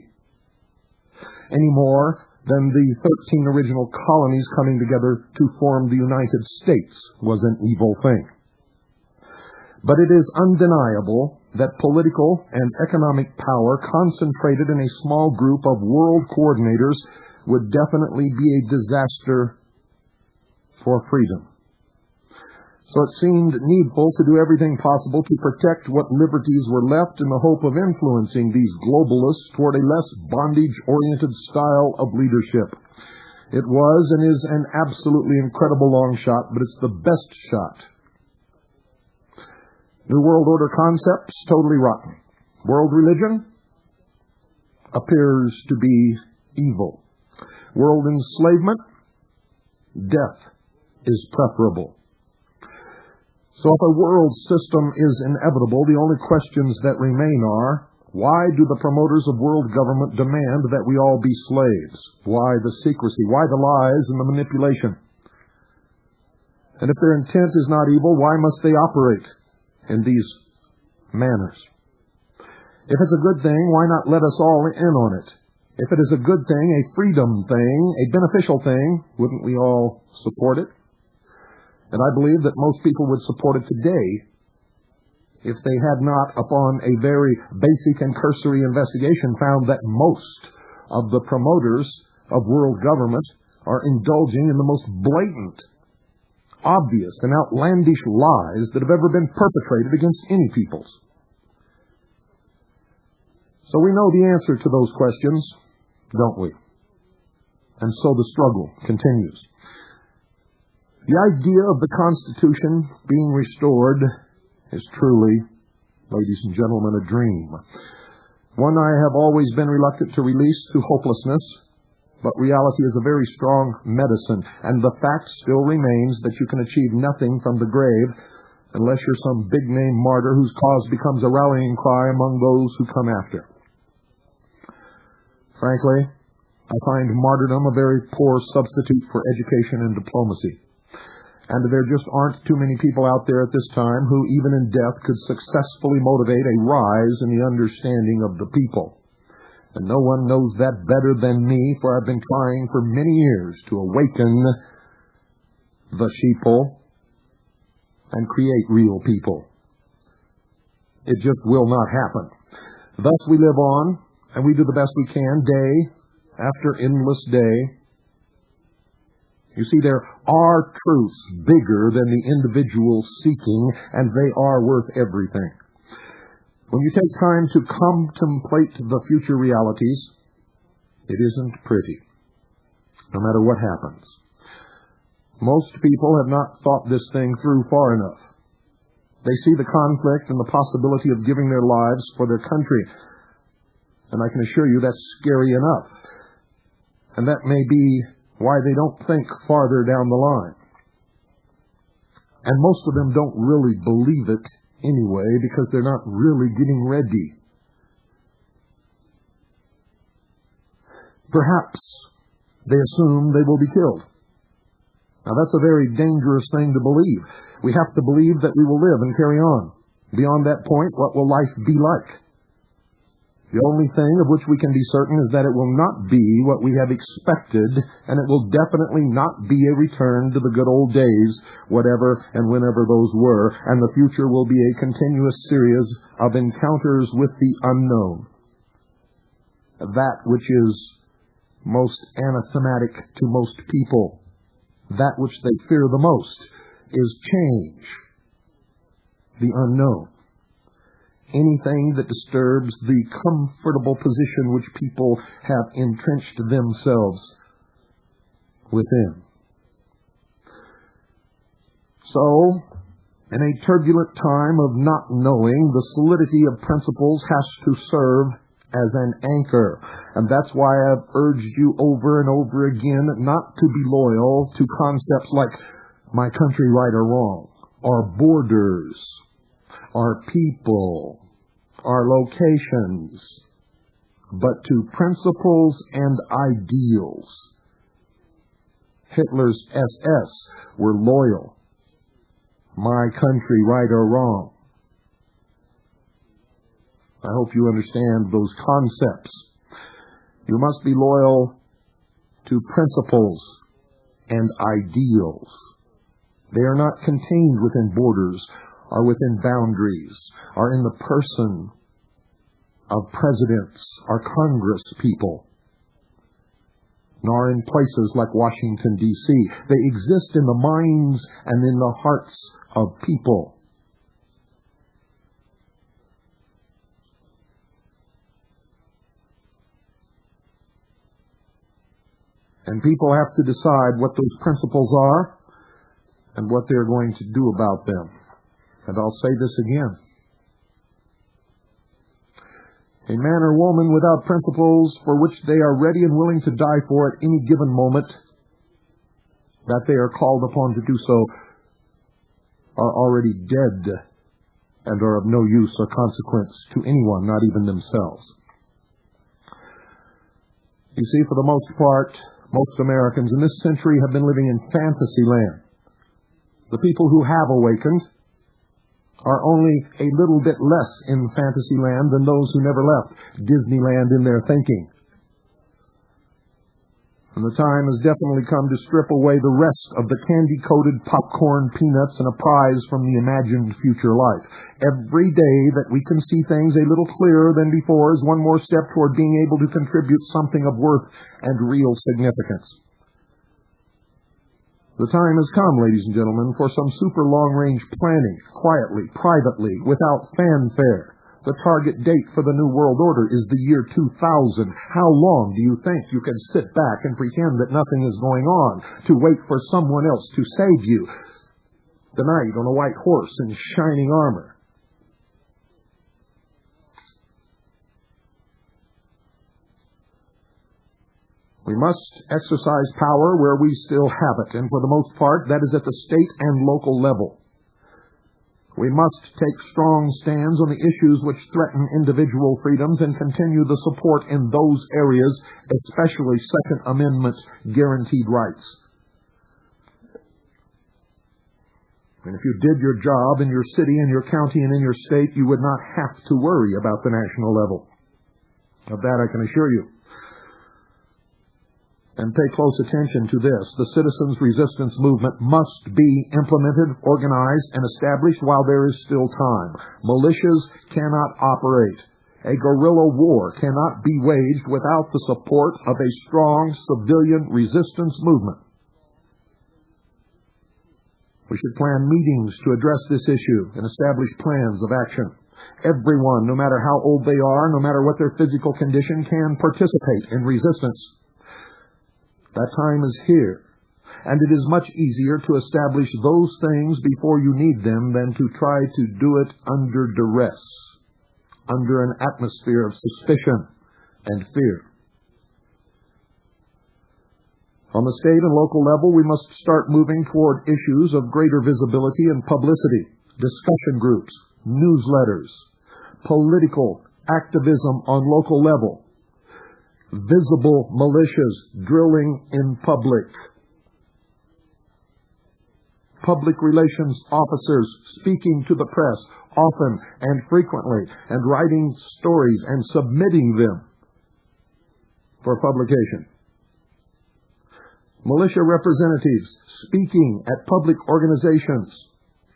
Any more than the 13 original colonies coming together to form the United States was an evil thing. But it is undeniable that political and economic power concentrated in a small group of world coordinators would definitely be a disaster for freedom. So it seemed needful to do everything possible to protect what liberties were left in the hope of influencing these globalists toward a less bondage-oriented style of leadership. It was and is an absolutely incredible long shot, but it's the best shot. New World Order concepts, totally rotten. World religion appears to be evil. World enslavement, death is preferable. So if a world system is inevitable, the only questions that remain are, why do the promoters of world government demand that we all be slaves? Why the secrecy? Why the lies and the manipulation? And if their intent is not evil, why must they operate in these manners? If it's a good thing, why not let us all in on it? If it is a good thing, a freedom thing, a beneficial thing, wouldn't we all support it? And I believe that most people would support it today if they had not, upon a very basic and cursory investigation, found that most of the promoters of world government are indulging in the most blatant, obvious, and outlandish lies that have ever been perpetrated against any peoples. So we know the answer to those questions, don't we? And so the struggle continues. The idea of the Constitution being restored is truly, ladies and gentlemen, a dream. One I have always been reluctant to release to hopelessness, but reality is a very strong medicine, and the fact still remains that you can achieve nothing from the grave unless you're some big-name martyr whose cause becomes a rallying cry among those who come after. Frankly, I find martyrdom a very poor substitute for education and diplomacy. And there just aren't too many people out there at this time who, even in death, could successfully motivate a rise in the understanding of the people. And no one knows that better than me, for I've been trying for many years to awaken the sheeple and create real people. It just will not happen. Thus we live on, and we do the best we can, day after endless day. You see, there are truths bigger than the individual seeking, and they are worth everything. When you take time to contemplate the future realities, it isn't pretty, no matter what happens. Most people have not thought this thing through far enough. They see the conflict and the possibility of giving their lives for their country. And I can assure you that's scary enough. And that may be why they don't think farther down the line. And most of them don't really believe it anyway because they're not really getting ready. Perhaps they assume they will be killed. Now that's a very dangerous thing to believe. We have to believe that we will live and carry on. Beyond that point, what will life be like? The only thing of which we can be certain is that it will not be what we have expected, and it will definitely not be a return to the good old days, whatever and whenever those were, and the future will be a continuous series of encounters with the unknown. That which is most anathematic to most people, that which they fear the most, is change, the unknown. Anything that disturbs the comfortable position which people have entrenched themselves within. So, in a turbulent time of not knowing, the solidity of principles has to serve as an anchor. And that's why I've urged you over and over again not to be loyal to concepts like my country right or wrong, our borders, our people, our locations, but to principles and ideals. Hitler's SS were loyal. My country right or wrong. I hope you understand those concepts. You must be loyal to principles and ideals. They are not contained within borders or within boundaries or in the person of presidents or Congress people, nor in places like Washington, D.C. They exist in the minds and in the hearts of people. And people have to decide what those principles are and what they're going to do about them. And I'll say this again. A man or woman without principles for which they are ready and willing to die for at any given moment, that they are called upon to do so, are already dead and are of no use or consequence to anyone, not even themselves. You see, for the most part, most Americans in this century have been living in fantasy land. The people who have awakened are only a little bit less in fantasy land than those who never left Disneyland in their thinking. And the time has definitely come to strip away the rest of the candy-coated popcorn peanuts and a prize from the imagined future life. Every day that we can see things a little clearer than before is one more step toward being able to contribute something of worth and real significance. The time has come, ladies and gentlemen, for some super long-range planning, quietly, privately, without fanfare. The target date for the New World Order is the year 2000. How long do you think you can sit back and pretend that nothing is going on, to wait for someone else to save you, the knight on a white horse in shining armor? We must exercise power where we still have it, and for the most part, that is at the state and local level. We must take strong stands on the issues which threaten individual freedoms and continue the support in those areas, especially Second Amendment guaranteed rights. And if you did your job in your city, in your county, and in your state, you would not have to worry about the national level. Of that I can assure you. And pay close attention to this. The citizens' resistance movement must be implemented, organized, and established while there is still time. Militias cannot operate. A guerrilla war cannot be waged without the support of a strong civilian resistance movement. We should plan meetings to address this issue and establish plans of action. Everyone, no matter how old they are, no matter what their physical condition, can participate in resistance. That time is here. And it is much easier to establish those things before you need them than to try to do it under duress, under an atmosphere of suspicion and fear. On the state and local level, we must start moving toward issues of greater visibility and publicity, discussion groups, newsletters, political activism on local level, visible militias drilling in public, public relations officers speaking to the press often and frequently and writing stories and submitting them for publication. Militia representatives speaking at public organizations,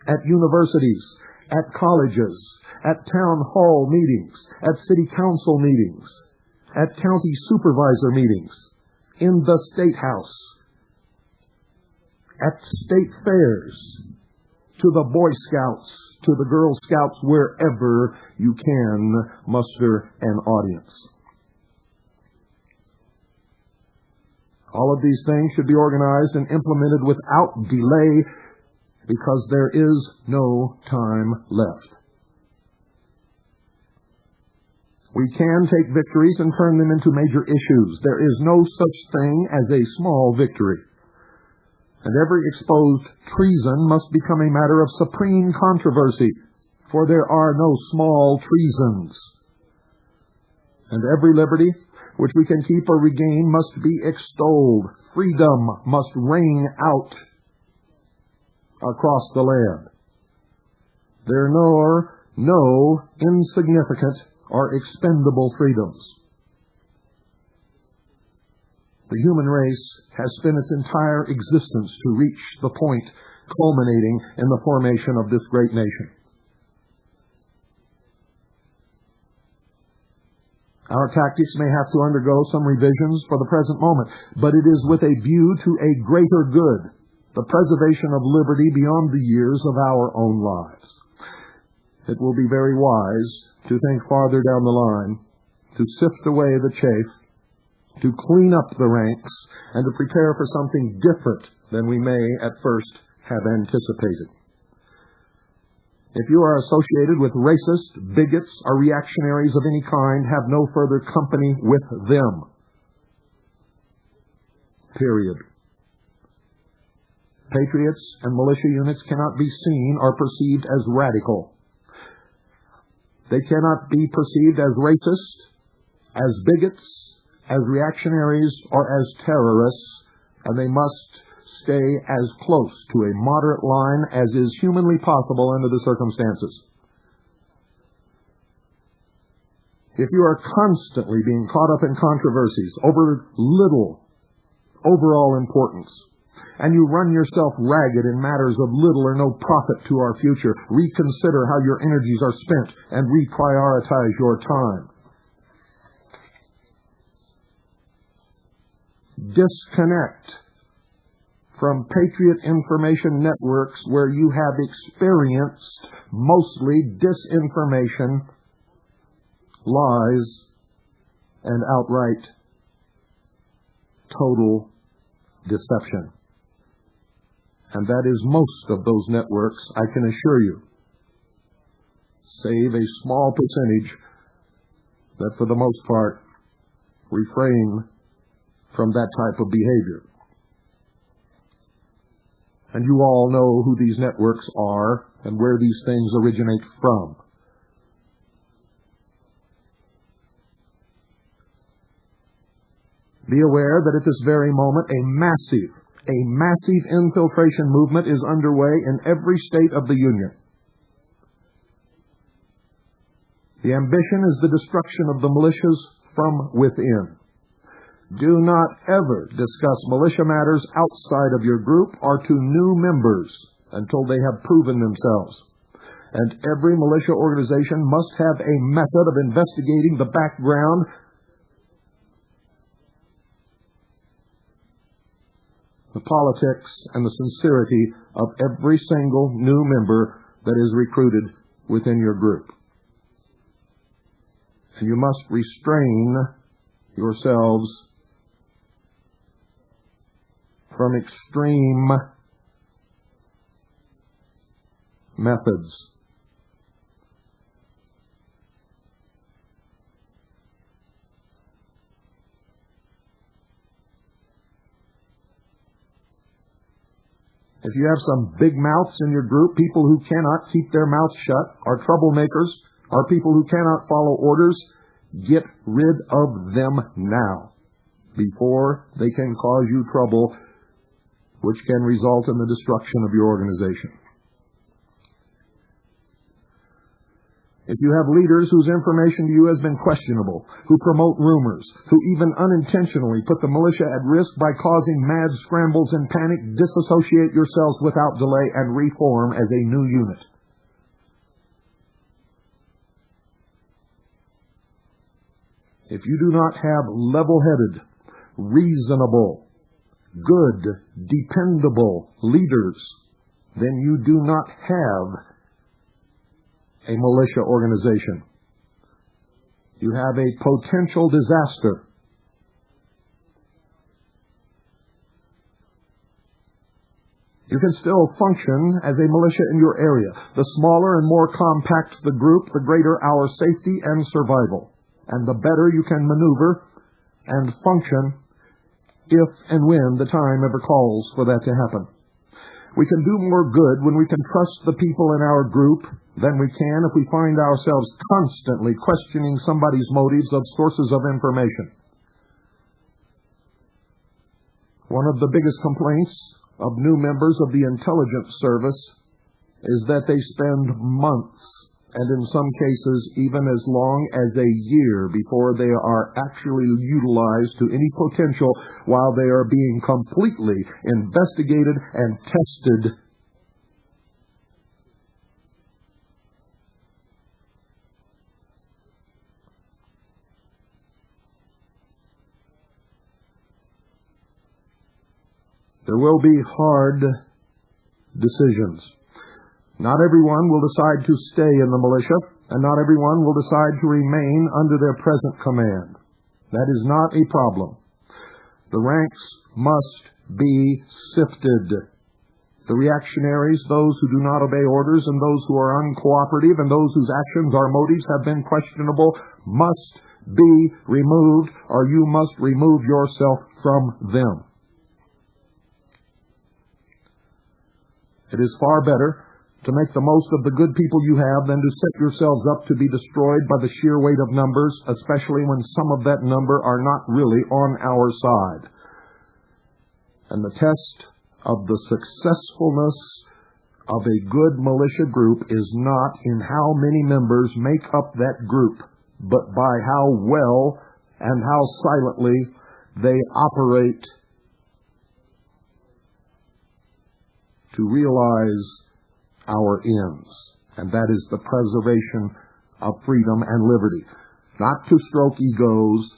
at universities, at colleges, at town hall meetings, at city council meetings, at county supervisor meetings, in the State House, at state fairs, to the Boy Scouts, to the Girl Scouts, wherever you can muster an audience. All of these things should be organized and implemented without delay because there is no time left. We can take victories and turn them into major issues. There is no such thing as a small victory. And every exposed treason must become a matter of supreme controversy, for there are no small treasons. And every liberty which we can keep or regain must be extolled. Freedom must ring out across the land. There are no insignificant or expendable freedoms. The human race has spent its entire existence to reach the point culminating in the formation of this great nation. Our tactics may have to undergo some revisions for the present moment, but it is with a view to a greater good, the preservation of liberty beyond the years of our own lives. It will be very wise to think farther down the line, to sift away the chaff, to clean up the ranks, and to prepare for something different than we may at first have anticipated. If you are associated with racists, bigots, or reactionaries of any kind, have no further company with them. Period. Patriots and militia units cannot be seen or perceived as radical. They cannot be perceived as racist, as bigots, as reactionaries, or as terrorists, and they must stay as close to a moderate line as is humanly possible under the circumstances. If you are constantly being caught up in controversies over little overall importance, and you run yourself ragged in matters of little or no profit to our future, reconsider how your energies are spent and reprioritize your time. Disconnect from patriot information networks where you have experienced mostly disinformation, lies, and outright total deception. And that is most of those networks, I can assure you, save a small percentage that for the most part refrain from that type of behavior. And you all know who these networks are and where these things originate from. Be aware that at this very moment a massive infiltration movement is underway in every state of the Union. The ambition is the destruction of the militias from within. Do not ever discuss militia matters outside of your group or to new members until they have proven themselves. And every militia organization must have a method of investigating the background the politics and the sincerity of every single new member that is recruited within your group. And you must restrain yourselves from extreme methods. If you have some big mouths in your group, people who cannot keep their mouths shut, are troublemakers, are people who cannot follow orders, get rid of them now before they can cause you trouble, which can result in the destruction of your organization. If you have leaders whose information to you has been questionable, who promote rumors, who even unintentionally put the militia at risk by causing mad scrambles and panic, disassociate yourselves without delay and reform as a new unit. If you do not have level-headed, reasonable, good, dependable leaders, then you do not have a militia organization. You have a potential disaster. You can still function as a militia in your area. The smaller and more compact the group, the greater our safety and survival, and the better you can maneuver and function if and when the time ever calls for that to happen. We can do more good when we can trust the people in our group than we can if we find ourselves constantly questioning somebody's motives of sources of information. One of the biggest complaints of new members of the intelligence service is that they spend months, and in some cases even as long as a year, before they are actually utilized to any potential, while they are being completely investigated and tested. There will be hard decisions. Not everyone will decide to stay in the militia, and not everyone will decide to remain under their present command. That is not a problem. The ranks must be sifted. The reactionaries, those who do not obey orders, and those who are uncooperative, and those whose actions or motives have been questionable, must be removed, or you must remove yourself from them. It is far better to make the most of the good people you have than to set yourselves up to be destroyed by the sheer weight of numbers, especially when some of that number are not really on our side. And the test of the successfulness of a good militia group is not in how many members make up that group, but by how well and how silently they operate to realize our ends, and that is the preservation of freedom and liberty. Not to stroke egos,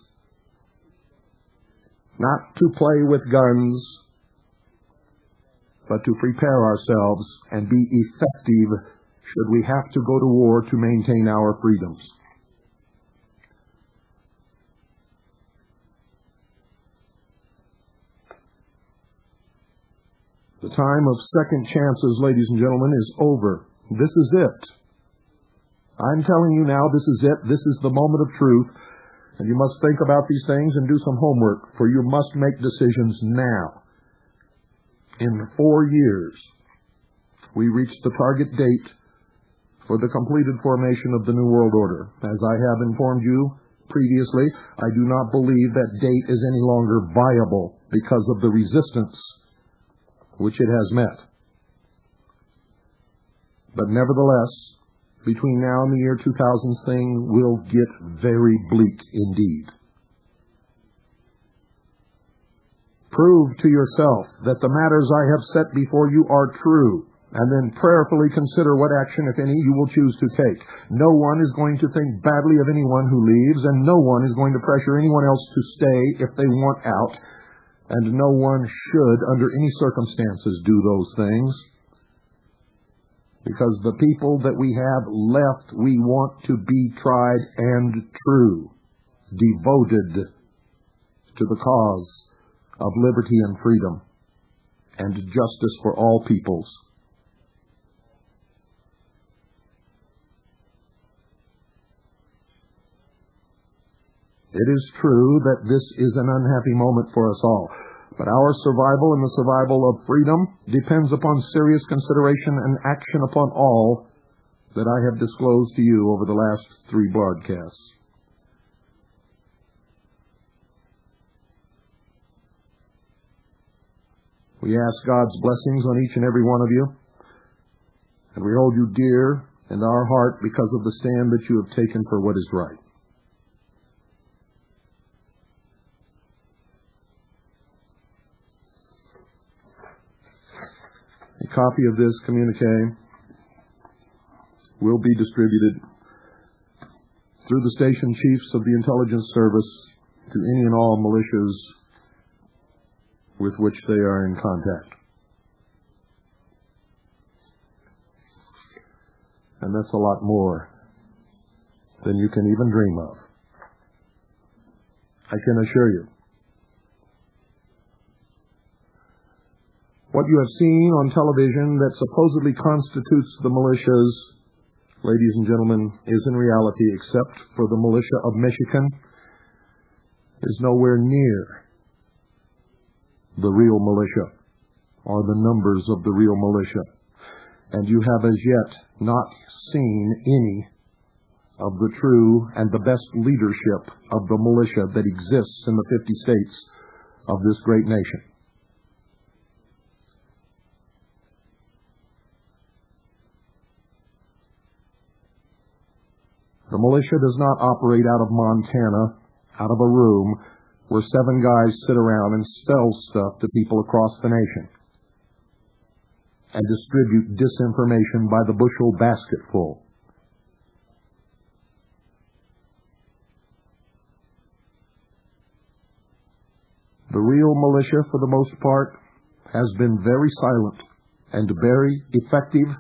not to play with guns, but to prepare ourselves and be effective should we have to go to war to maintain our freedoms. The time of second chances, ladies and gentlemen, is over. This is it. I'm telling you now, this is it. This is the moment of truth. And you must think about these things and do some homework, for you must make decisions now. In 4 years, we reach the target date for the completed formation of the New World Order. As I have informed you previously, I do not believe that date is any longer viable because of the resistance which it has met. But nevertheless, between now and the year 2000, things will get very bleak indeed. Prove to yourself that the matters I have set before you are true, and then prayerfully consider what action, if any, you will choose to take. No one is going to think badly of anyone who leaves, and no one is going to pressure anyone else to stay if they want out. And no one should, under any circumstances, do those things. Because the people that we have left, we want to be tried and true, devoted to the cause of liberty and freedom. and justice for all peoples. It is true that this is an unhappy moment for us all, but our survival and the survival of freedom depends upon serious consideration and action upon all that I have disclosed to you over the last 3 broadcasts. We ask God's blessings on each and every one of you, and we hold you dear in our heart because of the stand that you have taken for what is right. A copy of this communique will be distributed through the station chiefs of the intelligence service to any and all militias with which they are in contact. And that's a lot more than you can even dream of. I can assure you. What you have seen on television that supposedly constitutes the militias, ladies and gentlemen, is in reality, except for the militia of Michigan, is nowhere near the real militia or the numbers of the real militia. And you have as yet not seen any of the true and the best leadership of the militia that exists in the 50 states of this great nation. The militia does not operate out of Montana, out of a room where 7 guys sit around and sell stuff to people across the nation and distribute disinformation by the bushel basketful. The real militia, for the most part, has been very silent and very effective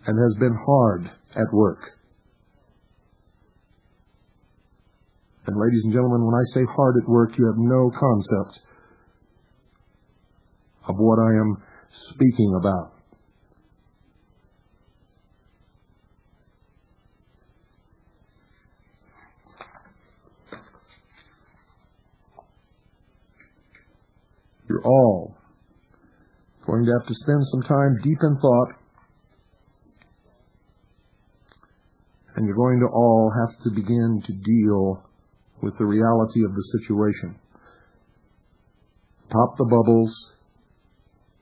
and has been hard at work. And ladies and gentlemen, when I say hard at work, you have no concept of what I am speaking about. You're all going to have to spend some time deep in thought, and you're going to all have to begin to deal with the reality of the situation. Pop the bubbles.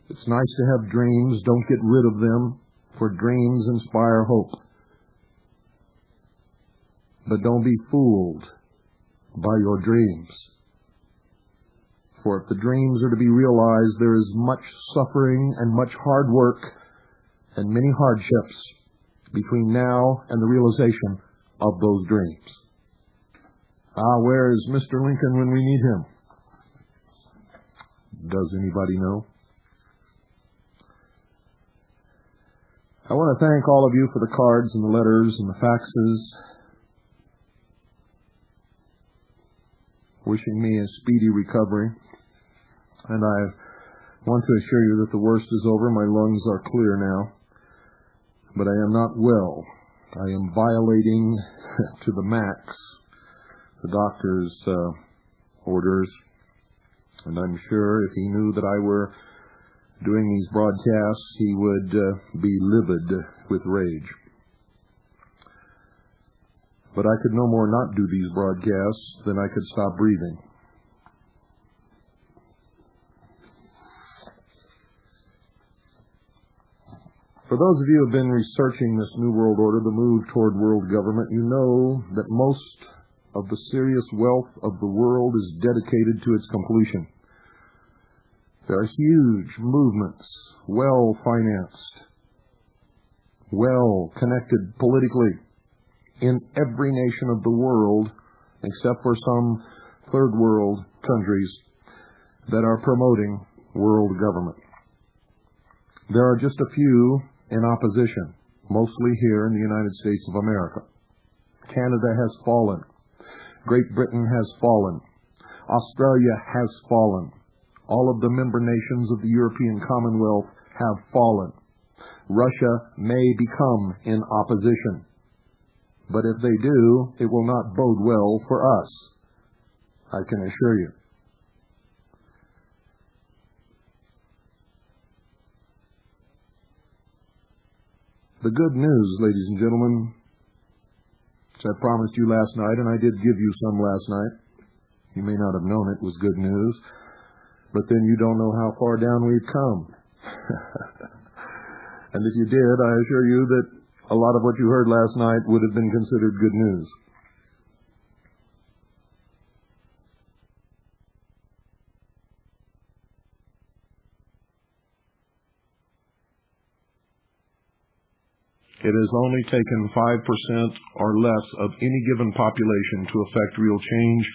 It's nice to have dreams. Don't get rid of them, for dreams inspire hope. But don't be fooled by your dreams. For if the dreams are to be realized, there is much suffering and much hard work and many hardships between now and the realization of those dreams. Where is Mr. Lincoln when we need him? Does anybody know? I want to thank all of you for the cards and the letters and the faxes, wishing me a speedy recovery. And I want to assure you that the worst is over. My lungs are clear now. But I am not well. I am violating to the max the doctor's orders. And I'm sure if he knew that I were doing these broadcasts, he would be livid with rage. But I could no more not do these broadcasts than I could stop breathing. For those of you who have been researching this New World Order, the move toward world government, you know that most of the serious wealth of the world is dedicated to its completion. There are huge movements, well-financed, well-connected politically in every nation of the world, except for some third world countries that are promoting world government. There are just a few in opposition, mostly here in the United States of America. Canada has fallen. Great Britain has fallen. Australia has fallen. All of the member nations of the European Commonwealth have fallen. Russia may become in opposition. But if they do, it will not bode well for us, I can assure you. The good news, ladies and gentlemen, which I promised you last night, and I did give you some last night. You may not have known it was good news, but then you don't know how far down we've come. And if you did, I assure you that a lot of what you heard last night would have been considered good news. It has only taken 5% or less of any given population to affect real change,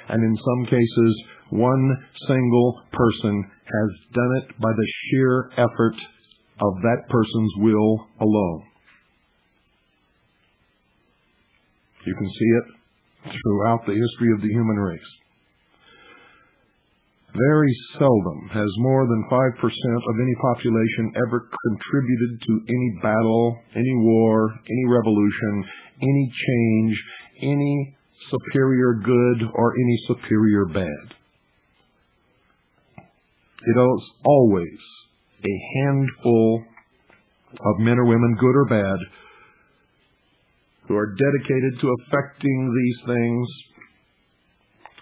and in some cases, one single person has done it by the sheer effort of that person's will alone. You can see it throughout the history of the human race. Very seldom has more than 5% of any population ever contributed to any battle, any war, any revolution, any change, any superior good, or any superior bad. It is always a handful of men or women, good or bad, who are dedicated to effecting these things,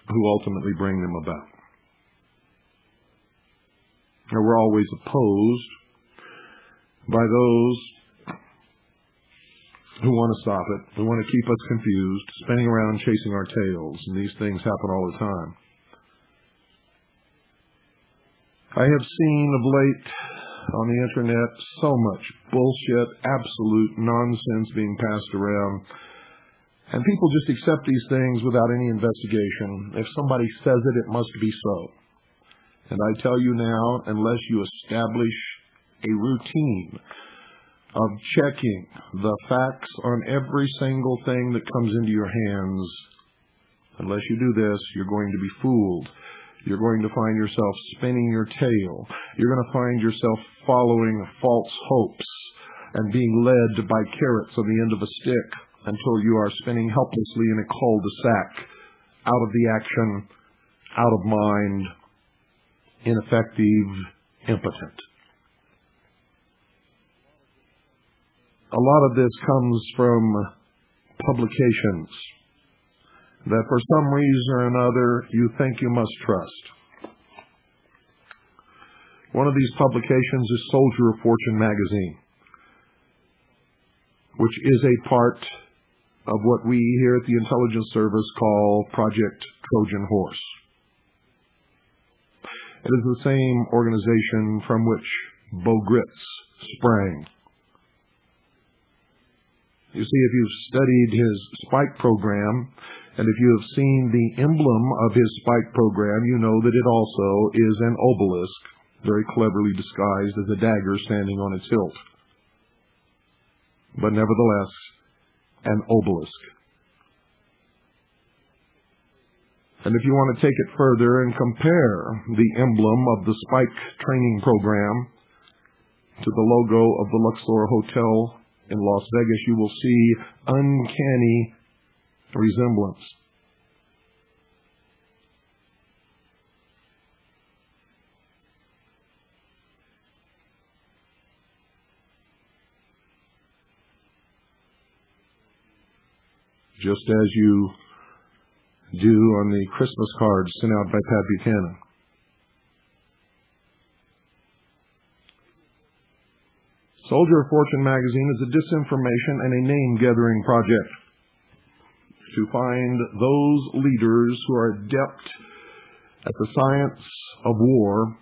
who ultimately bring them about. Now, we're always opposed by those who want to stop it, who want to keep us confused, spinning around chasing our tails, and these things happen all the time. I have seen of late on the internet so much bullshit, absolute nonsense being passed around, and people just accept these things without any investigation. If somebody says it, it must be so. And I tell you now, unless you establish a routine of checking the facts on every single thing that comes into your hands, unless you do this, you're going to be fooled. You're going to find yourself spinning your tail. You're going to find yourself following false hopes and being led by carrots on the end of a stick until you are spinning helplessly in a cul-de-sac, out of the action, out of mind, ineffective, impotent. A lot of this comes from publications that for some reason or another you think you must trust. One of these publications is Soldier of Fortune magazine, which is a part of what we here at the Intelligence Service call Project Trojan Horse. It is the same organization from which Bo Gritz sprang. You see, if you've studied his spike program, and if you have seen the emblem of his spike program, you know that it also is an obelisk, very cleverly disguised as a dagger standing on its hilt. But nevertheless, an obelisk. And if you want to take it further and compare the emblem of the spike training program to the logo of the Luxor Hotel in Las Vegas, you will see uncanny resemblance. Just as you do on the Christmas cards sent out by Pat Buchanan. Soldier of Fortune magazine is a disinformation and a name-gathering project to find those leaders who are adept at the science of war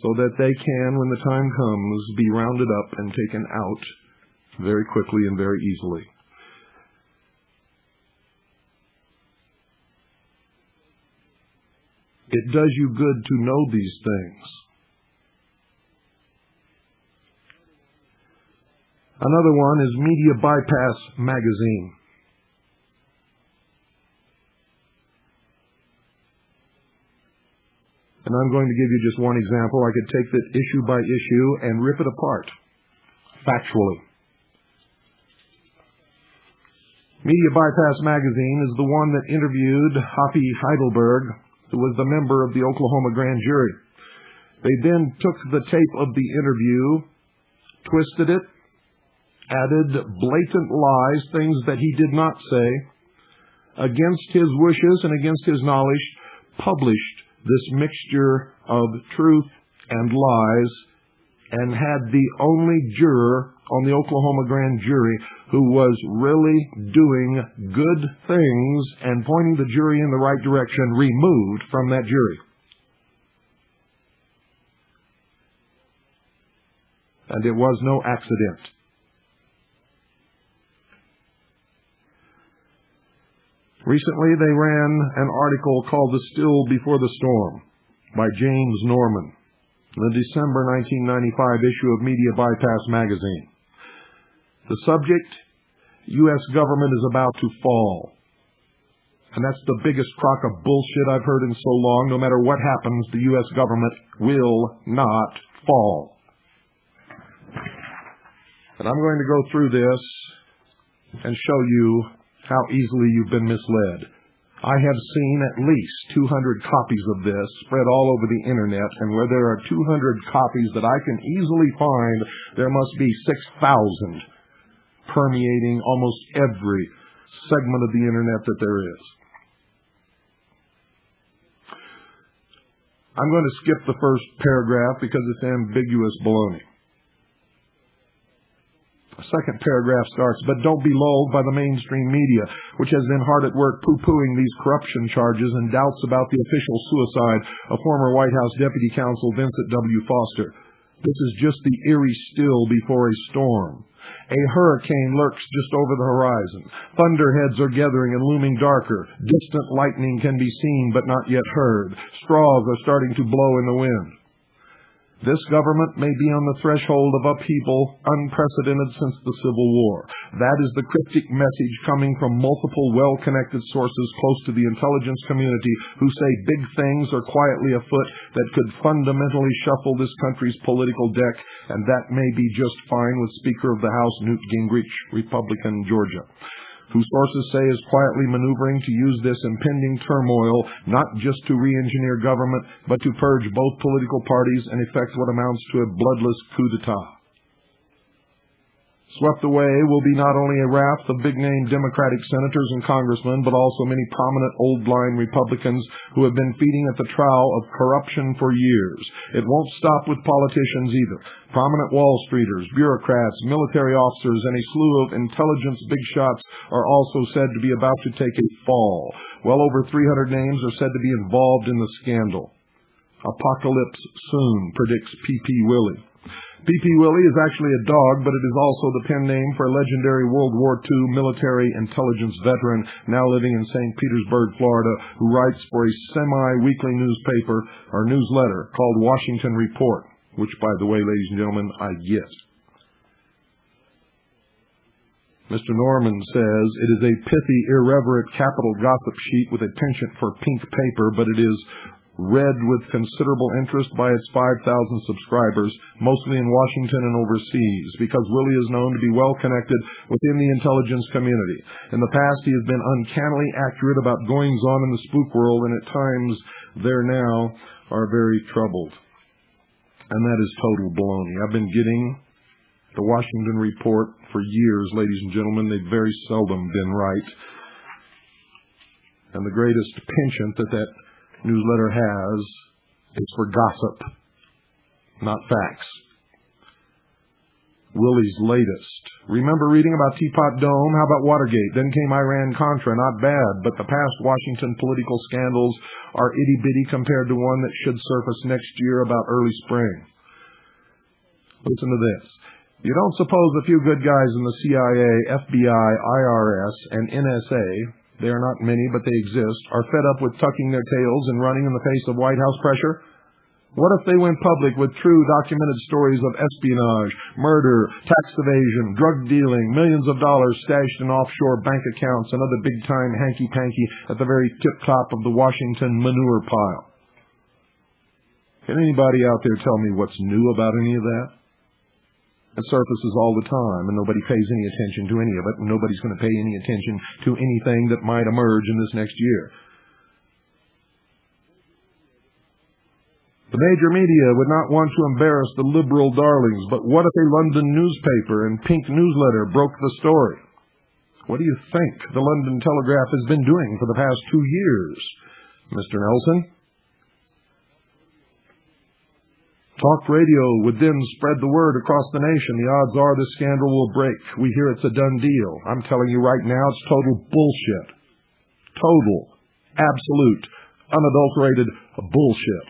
so that they can, when the time comes, be rounded up and taken out very quickly and very easily. It does you good to know these things. Another one is Media Bypass magazine. And And I'm going to give you just one example. I could take that issue by issue and rip it apart, factually. Media Bypass Magazine is the one that interviewed Hoppy Heidelberg, who was the member of the Oklahoma grand jury. They then took the tape of the interview, twisted it, added blatant lies, things that he did not say, against his wishes and against his knowledge, published this mixture of truth and lies, and had the only juror on the Oklahoma grand jury who was really doing good things and pointing the jury in the right direction removed from that jury. And it was no accident. Recently, they ran an article called "The Still Before the Storm" by James Norman, the December 1995 issue of Media Bypass Magazine. The subject, U.S. government is about to fall. And that's the biggest crock of bullshit I've heard in so long. No matter what happens, the U.S. government will not fall. And I'm going to go through this and show you how easily you've been misled. I have seen at least 200 copies of this spread all over the internet, and where there are 200 copies that I can easily find, there must be 6,000 permeating almost every segment of the internet that there is. I'm going to skip the first paragraph because it's ambiguous baloney. The second paragraph starts, "But don't be lulled by the mainstream media, which has been hard at work poo-pooing these corruption charges and doubts about the official suicide of former White House Deputy Counsel Vincent W. Foster. This is just the eerie still before a storm. A hurricane lurks just over the horizon. Thunderheads are gathering and looming darker. Distant lightning can be seen but not yet heard. Straws are starting to blow in the wind. This government may be on the threshold of upheaval unprecedented since the Civil War. That is the cryptic message coming from multiple well-connected sources close to the intelligence community who say big things are quietly afoot that could fundamentally shuffle this country's political deck, and that may be just fine with Speaker of the House Newt Gingrich, Republican, Georgia, who sources say is quietly maneuvering to use this impending turmoil not just to re-engineer government, but to purge both political parties and effect what amounts to a bloodless coup d'etat. Swept away will be not only a raft of big-name Democratic senators and congressmen, but also many prominent old-line Republicans who have been feeding at the trowel of corruption for years. It won't stop with politicians either. Prominent Wall Streeters, bureaucrats, military officers, and a slew of intelligence big shots are also said to be about to take a fall. Well over 300 names are said to be involved in the scandal. Apocalypse soon, predicts P.P. Willie. P.P. Willie is actually a dog, but it is also the pen name for a legendary World War II military intelligence veteran now living in St. Petersburg, Florida, who writes for a semi-weekly newspaper or newsletter called Washington Report, which, by the way, ladies and gentlemen, I get. Mr. Norman says it is a pithy, irreverent capital gossip sheet with a penchant for pink paper, but it is read with considerable interest by its 5,000 subscribers, mostly in Washington and overseas, because Willie is known to be well connected within the intelligence community. In the past, he has been uncannily accurate about goings-on in the spook world, and at times there now are very troubled. And that is total baloney. I've been getting the Washington Report for years, ladies and gentlemen. They've very seldom been right. And the greatest penchant that newsletter has is for gossip, not facts. Willie's latest. Remember reading about Teapot Dome? How about Watergate? Then came Iran-Contra. Not bad, but the past Washington political scandals are itty-bitty compared to one that should surface next year about early spring. Listen to this. You don't suppose a few good guys in the CIA, FBI, IRS, and NSA, they are not many, but they exist, are fed up with tucking their tails and running in the face of White House pressure? What if they went public with true documented stories of espionage, murder, tax evasion, drug dealing, millions of dollars stashed in offshore bank accounts, and other big-time hanky-panky at the very tip-top of the Washington manure pile? Can anybody out there tell me what's new about any of that? It surfaces all the time, and nobody pays any attention to any of it, and nobody's going to pay any attention to anything that might emerge in this next year. The major media would not want to embarrass the liberal darlings, but what if a London newspaper and pink newsletter broke the story? What do you think the London Telegraph has been doing for the past 2 years, Mr. Nelson? Talk radio would then spread the word across the nation. The odds are this scandal will break. We hear it's a done deal. I'm telling you right now, it's total bullshit. Total, absolute, unadulterated bullshit.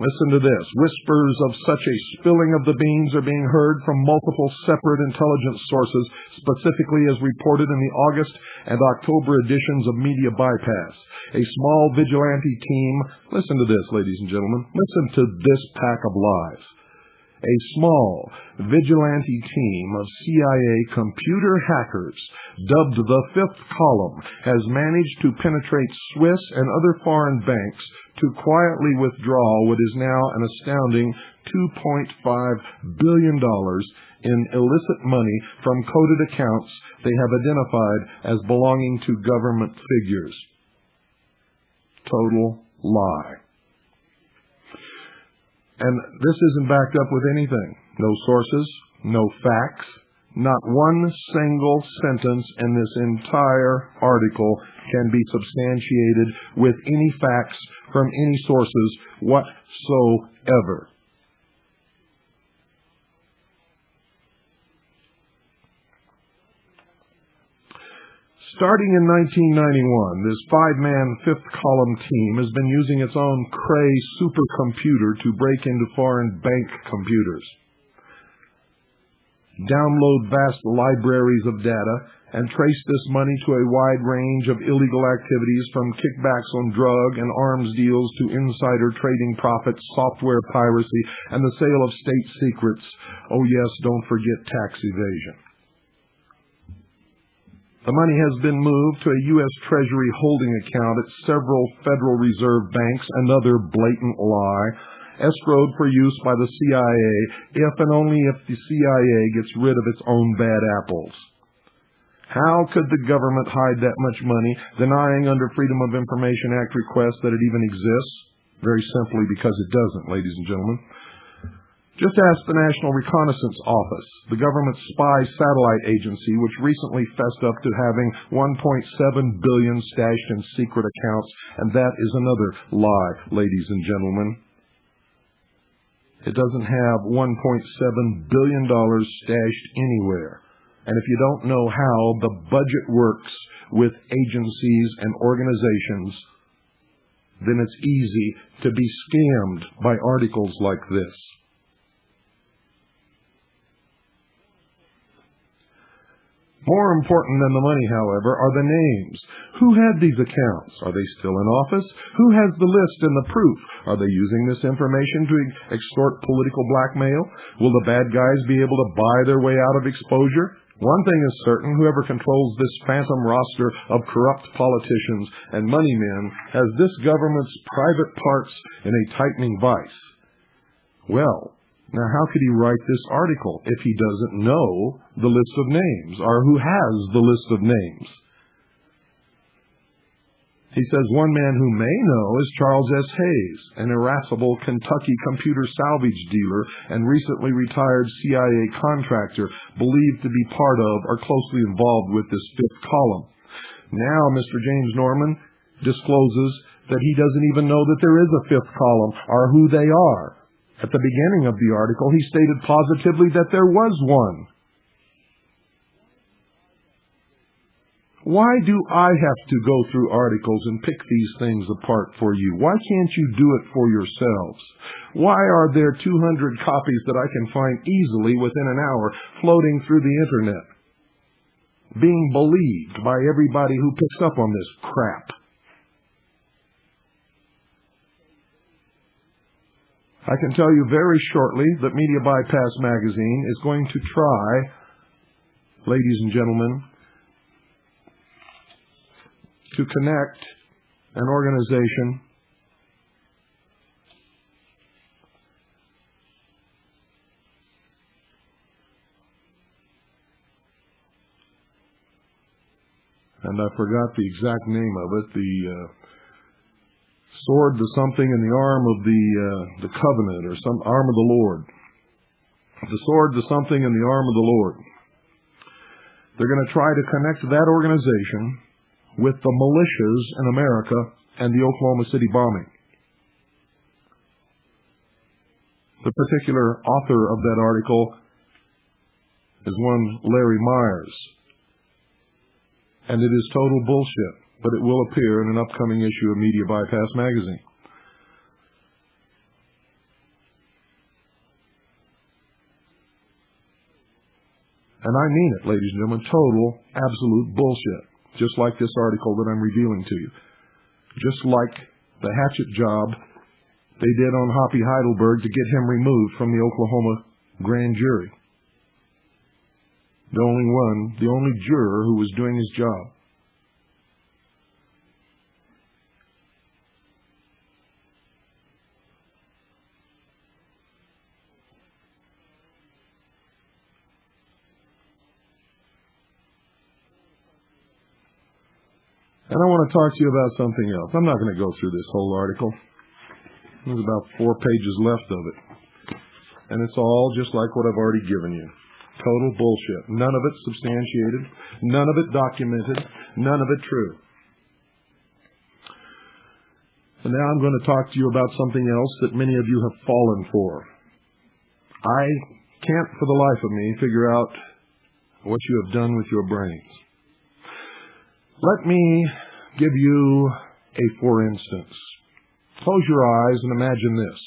Listen to this. Whispers of such a spilling of the beans are being heard from multiple separate intelligence sources, specifically as reported in the August and October editions of Media Bypass. A small vigilante team, listen to this, ladies and gentlemen, listen to this pack of lies. A small vigilante team of CIA computer hackers, dubbed the Fifth Column, has managed to penetrate Swiss and other foreign banks to quietly withdraw what is now an astounding $2.5 billion in illicit money from coded accounts they have identified as belonging to government figures. Total lie. And this isn't backed up with anything. No sources, no facts, not one single sentence in this entire article can be substantiated with any facts from any sources whatsoever. Starting in 1991, this five-man Fifth Column team has been using its own Cray supercomputer to break into foreign bank computers, download vast libraries of data, and trace this money to a wide range of illegal activities from kickbacks on drug and arms deals to insider trading profits, software piracy, and the sale of state secrets. Oh yes, don't forget tax evasion. The money has been moved to a U.S. Treasury holding account at several Federal Reserve banks, another blatant lie, escrowed for use by the CIA if and only if the CIA gets rid of its own bad apples. How could the government hide that much money, denying under Freedom of Information Act requests that it even exists? Very simply because it doesn't, ladies and gentlemen. Just ask the National Reconnaissance Office, the government's spy satellite agency, which recently fessed up to having $1.7 billion stashed in secret accounts, and that is another lie, ladies and gentlemen. It doesn't have $1.7 billion stashed anywhere. And if you don't know how the budget works with agencies and organizations, then it's easy to be scammed by articles like this. More important than the money, however, are the names. Who had these accounts? Are they still in office? Who has the list and the proof? Are they using this information to extort political blackmail? Will the bad guys be able to buy their way out of exposure? One thing is certain, whoever controls this phantom roster of corrupt politicians and money men has this government's private parts in a tightening vice. Well, now how could he write this article if he doesn't know the list of names, or who has the list of names? He says one man who may know is Charles S. Hayes, an irascible Kentucky computer salvage dealer and recently retired CIA contractor believed to be part of or closely involved with this Fifth Column. Now Mr. James Norman discloses that he doesn't even know that there is a Fifth Column or who they are. At the beginning of the article, he stated positively that there was one. Why do I have to go through articles and pick these things apart for you? Why can't you do it for yourselves? Why are there 200 copies that I can find easily within an hour floating through the internet, being believed by everybody who picks up on this crap? I can tell you very shortly that Media Bypass magazine is going to try, ladies and gentlemen, to connect an organization and I forgot the exact name of it, the sword to something in the arm of the covenant, or some arm of the Lord. The sword to something in the arm of the Lord. They're going to try to connect that organization with the militias in America and the Oklahoma City bombing. The particular author of that article is one Larry Myers. And it is total bullshit, but it will appear in an upcoming issue of Media Bypass magazine. And I mean it, ladies and gentlemen, total, absolute bullshit. Just like this article that I'm revealing to you. Just like the hatchet job they did on Hoppy Heidelberg to get him removed from the Oklahoma grand jury. The only juror who was doing his job. And I want to talk to you about something else. I'm not going to go through this whole article. There's about 4 pages left of it. And it's all just like what I've already given you. Total bullshit. None of it substantiated. None of it documented. None of it true. And now I'm going to talk to you about something else that many of you have fallen for. I can't for the life of me figure out what you have done with your brains. Let me give you a for instance. Close your eyes and imagine this.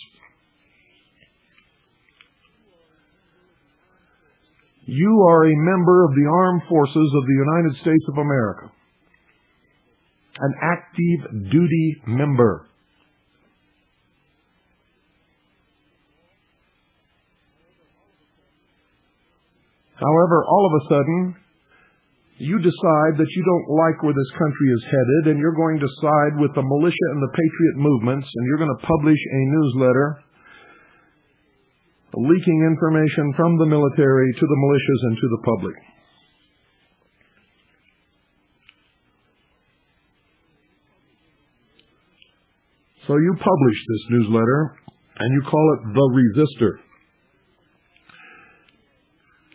You are a member of the armed forces of the United States of America. An active duty member. However, all of a sudden, you decide that you don't like where this country is headed, and you're going to side with the militia and the patriot movements, and you're going to publish a newsletter leaking information from the military to the militias and to the public. So you publish this newsletter, and you call it The Resistor.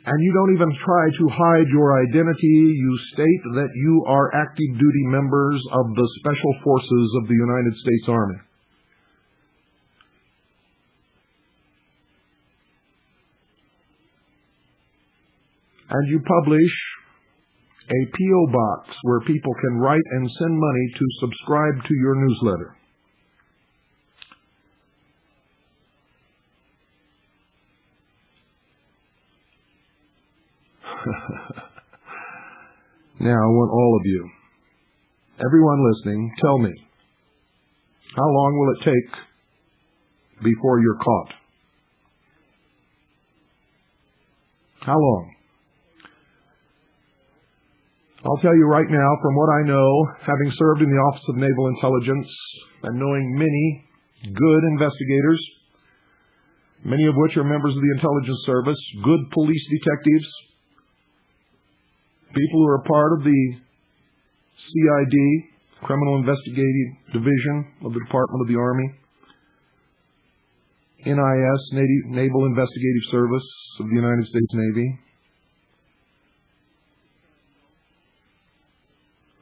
And you don't even try to hide your identity. You state that you are active duty members of the Special Forces of the United States Army. And you publish a P.O. box where people can write and send money to subscribe to your newsletter. Now, I want all of you, everyone listening, tell me, how long will it take before you're caught? How long? I'll tell you right now, from what I know, having served in the Office of Naval Intelligence and knowing many good investigators, many of which are members of the intelligence service, good police detectives, people who are part of the CID, Criminal Investigative Division of the Department of the Army, NIS, Naval Investigative Service of the United States Navy.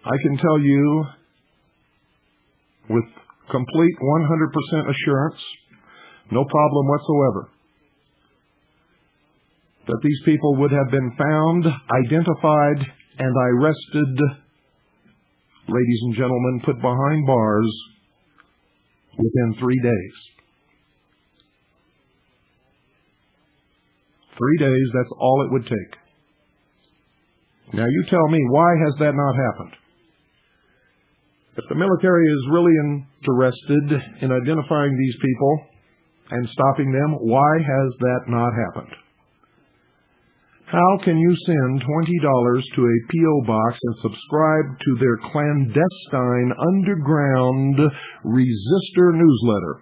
I can tell you with complete 100% assurance, no problem whatsoever, that these people would have been found, identified, and arrested, ladies and gentlemen, put behind bars within 3 days. 3 days, that's all it would take. Now you tell me, why has that not happened? If the military is really interested in identifying these people and stopping them, why has that not happened? How can you send $20 to a P.O. box and subscribe to their clandestine underground resistor newsletter?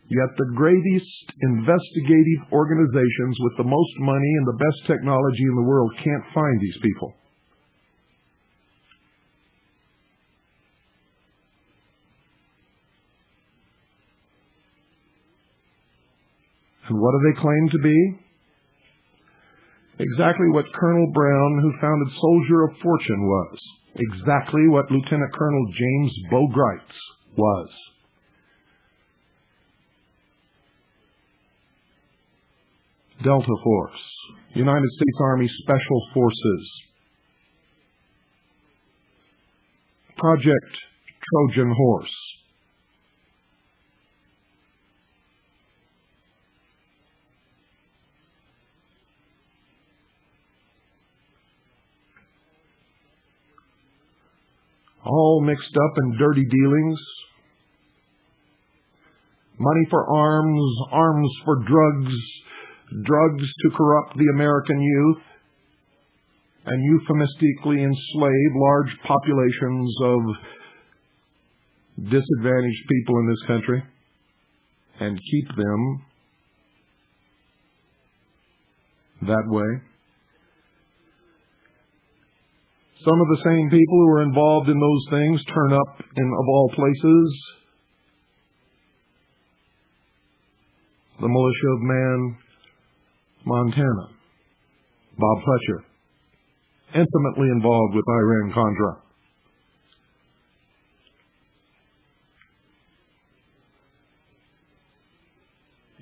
Yet the greatest investigative organizations with the most money and the best technology in the world can't find these people. And what do they claim to be? Exactly what Colonel Brown, who founded Soldier of Fortune, was. Exactly what Lieutenant Colonel James Bogreitz was. Delta Force, United States Army Special Forces, Project Trojan Horse. All mixed up in dirty dealings. Money for arms, arms for drugs, drugs to corrupt the American youth, and euphemistically enslave large populations of disadvantaged people in this country and keep them that way. Some of the same people who are involved in those things turn up in, of all places, the militia of Montana, Bob Fletcher, intimately involved with Iran-Contra.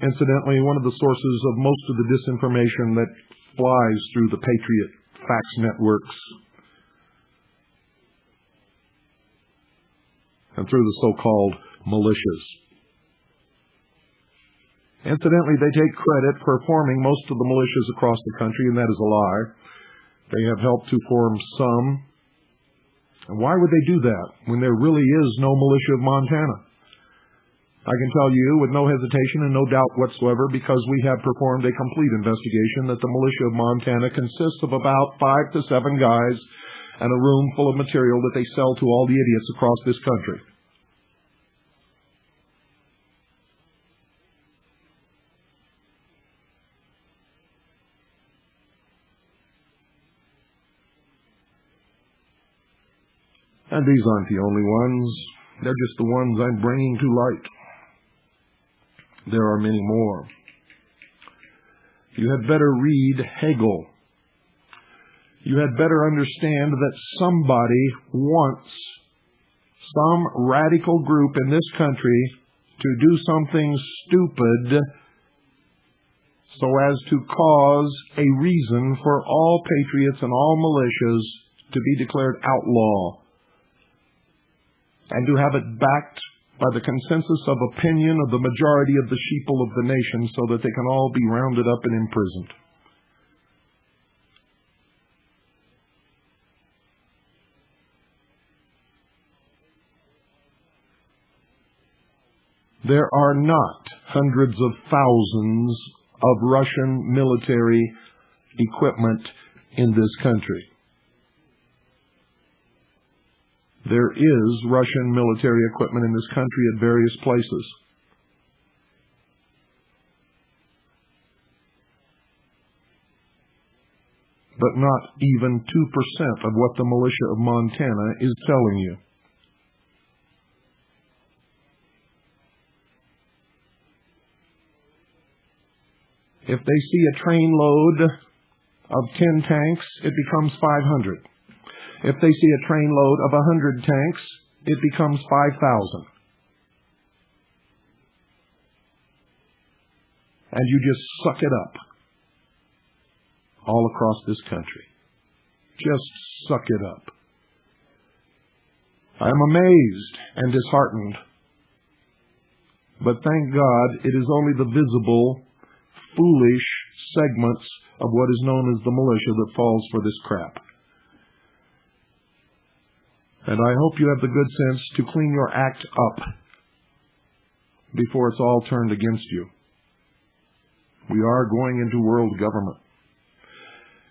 Incidentally, one of the sources of most of the disinformation that flies through the Patriot fax networks and through the so-called militias. Incidentally, they take credit for forming most of the militias across the country, and that is a lie. They have helped to form some. And why would they do that when there really is no militia of Montana? I can tell you with no hesitation and no doubt whatsoever, because we have performed a complete investigation, that the militia of Montana consists of about 5 to 7 guys and a room full of material that they sell to all the idiots across this country. And these aren't the only ones. They're just the ones I'm bringing to light. There are many more. You had better read Hegel. You had better understand that somebody wants some radical group in this country to do something stupid so as to cause a reason for all patriots and all militias to be declared outlaw, and to have it backed by the consensus of opinion of the majority of the sheeple of the nation so that they can all be rounded up and imprisoned. There are not hundreds of thousands of Russian military equipment in this country. There is Russian military equipment in this country at various places. But not even 2% of what the militia of Montana is telling you. If they see a trainload of 10 tanks, it becomes 500. If they see a trainload of 100 tanks, it becomes 5,000. And you just suck it up all across this country. Just suck it up. I am amazed and disheartened. But thank God it is only the visible, foolish segments of what is known as the militia that falls for this crap. And I hope you have the good sense to clean your act up before it's all turned against you. We are going into world government.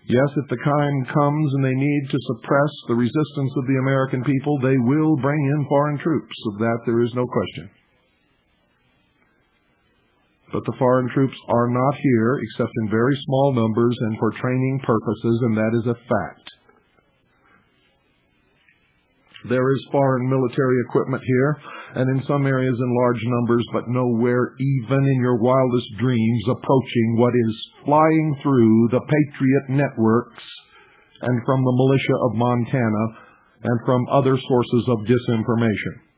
Yes, if the time comes and they need to suppress the resistance of the American people, they will bring in foreign troops. Of that there is no question. But the foreign troops are not here except in very small numbers and for training purposes, and that is a fact. There is foreign military equipment here, and in some areas in large numbers, but nowhere even in your wildest dreams approaching what is flying through the Patriot networks and from the militia of Montana and from other sources of disinformation.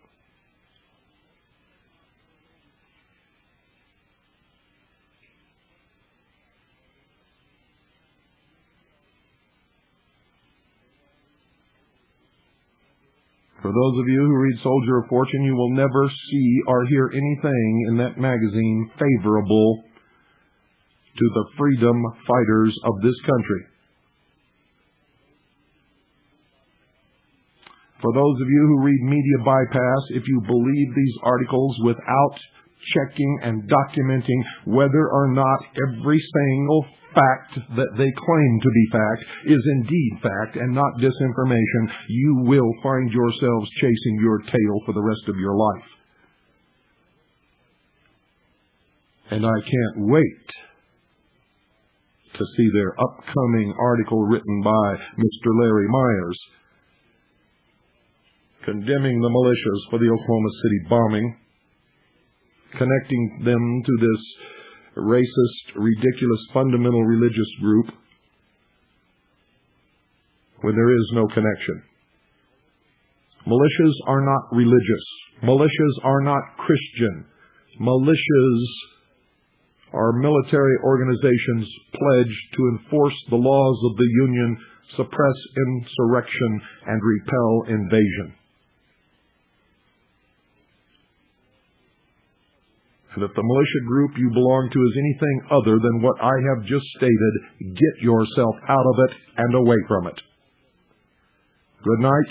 For those of you who read Soldier of Fortune, you will never see or hear anything in that magazine favorable to the freedom fighters of this country. For those of you who read Media Bypass, if you believe these articles without checking and documenting whether or not every single fact that they claim to be fact is indeed fact and not disinformation, you will find yourselves chasing your tail for the rest of your life. And I can't wait to see their upcoming article written by Mr. Larry Myers, condemning the militias for the Oklahoma City bombing, connecting them to this racist, ridiculous, fundamental religious group when there is no connection. Militias are not religious. Militias are not Christian. Militias are military organizations pledged to enforce the laws of the Union, suppress insurrection, and repel invasion. And if the militia group you belong to is anything other than what I have just stated, get yourself out of it and away from it. Good night.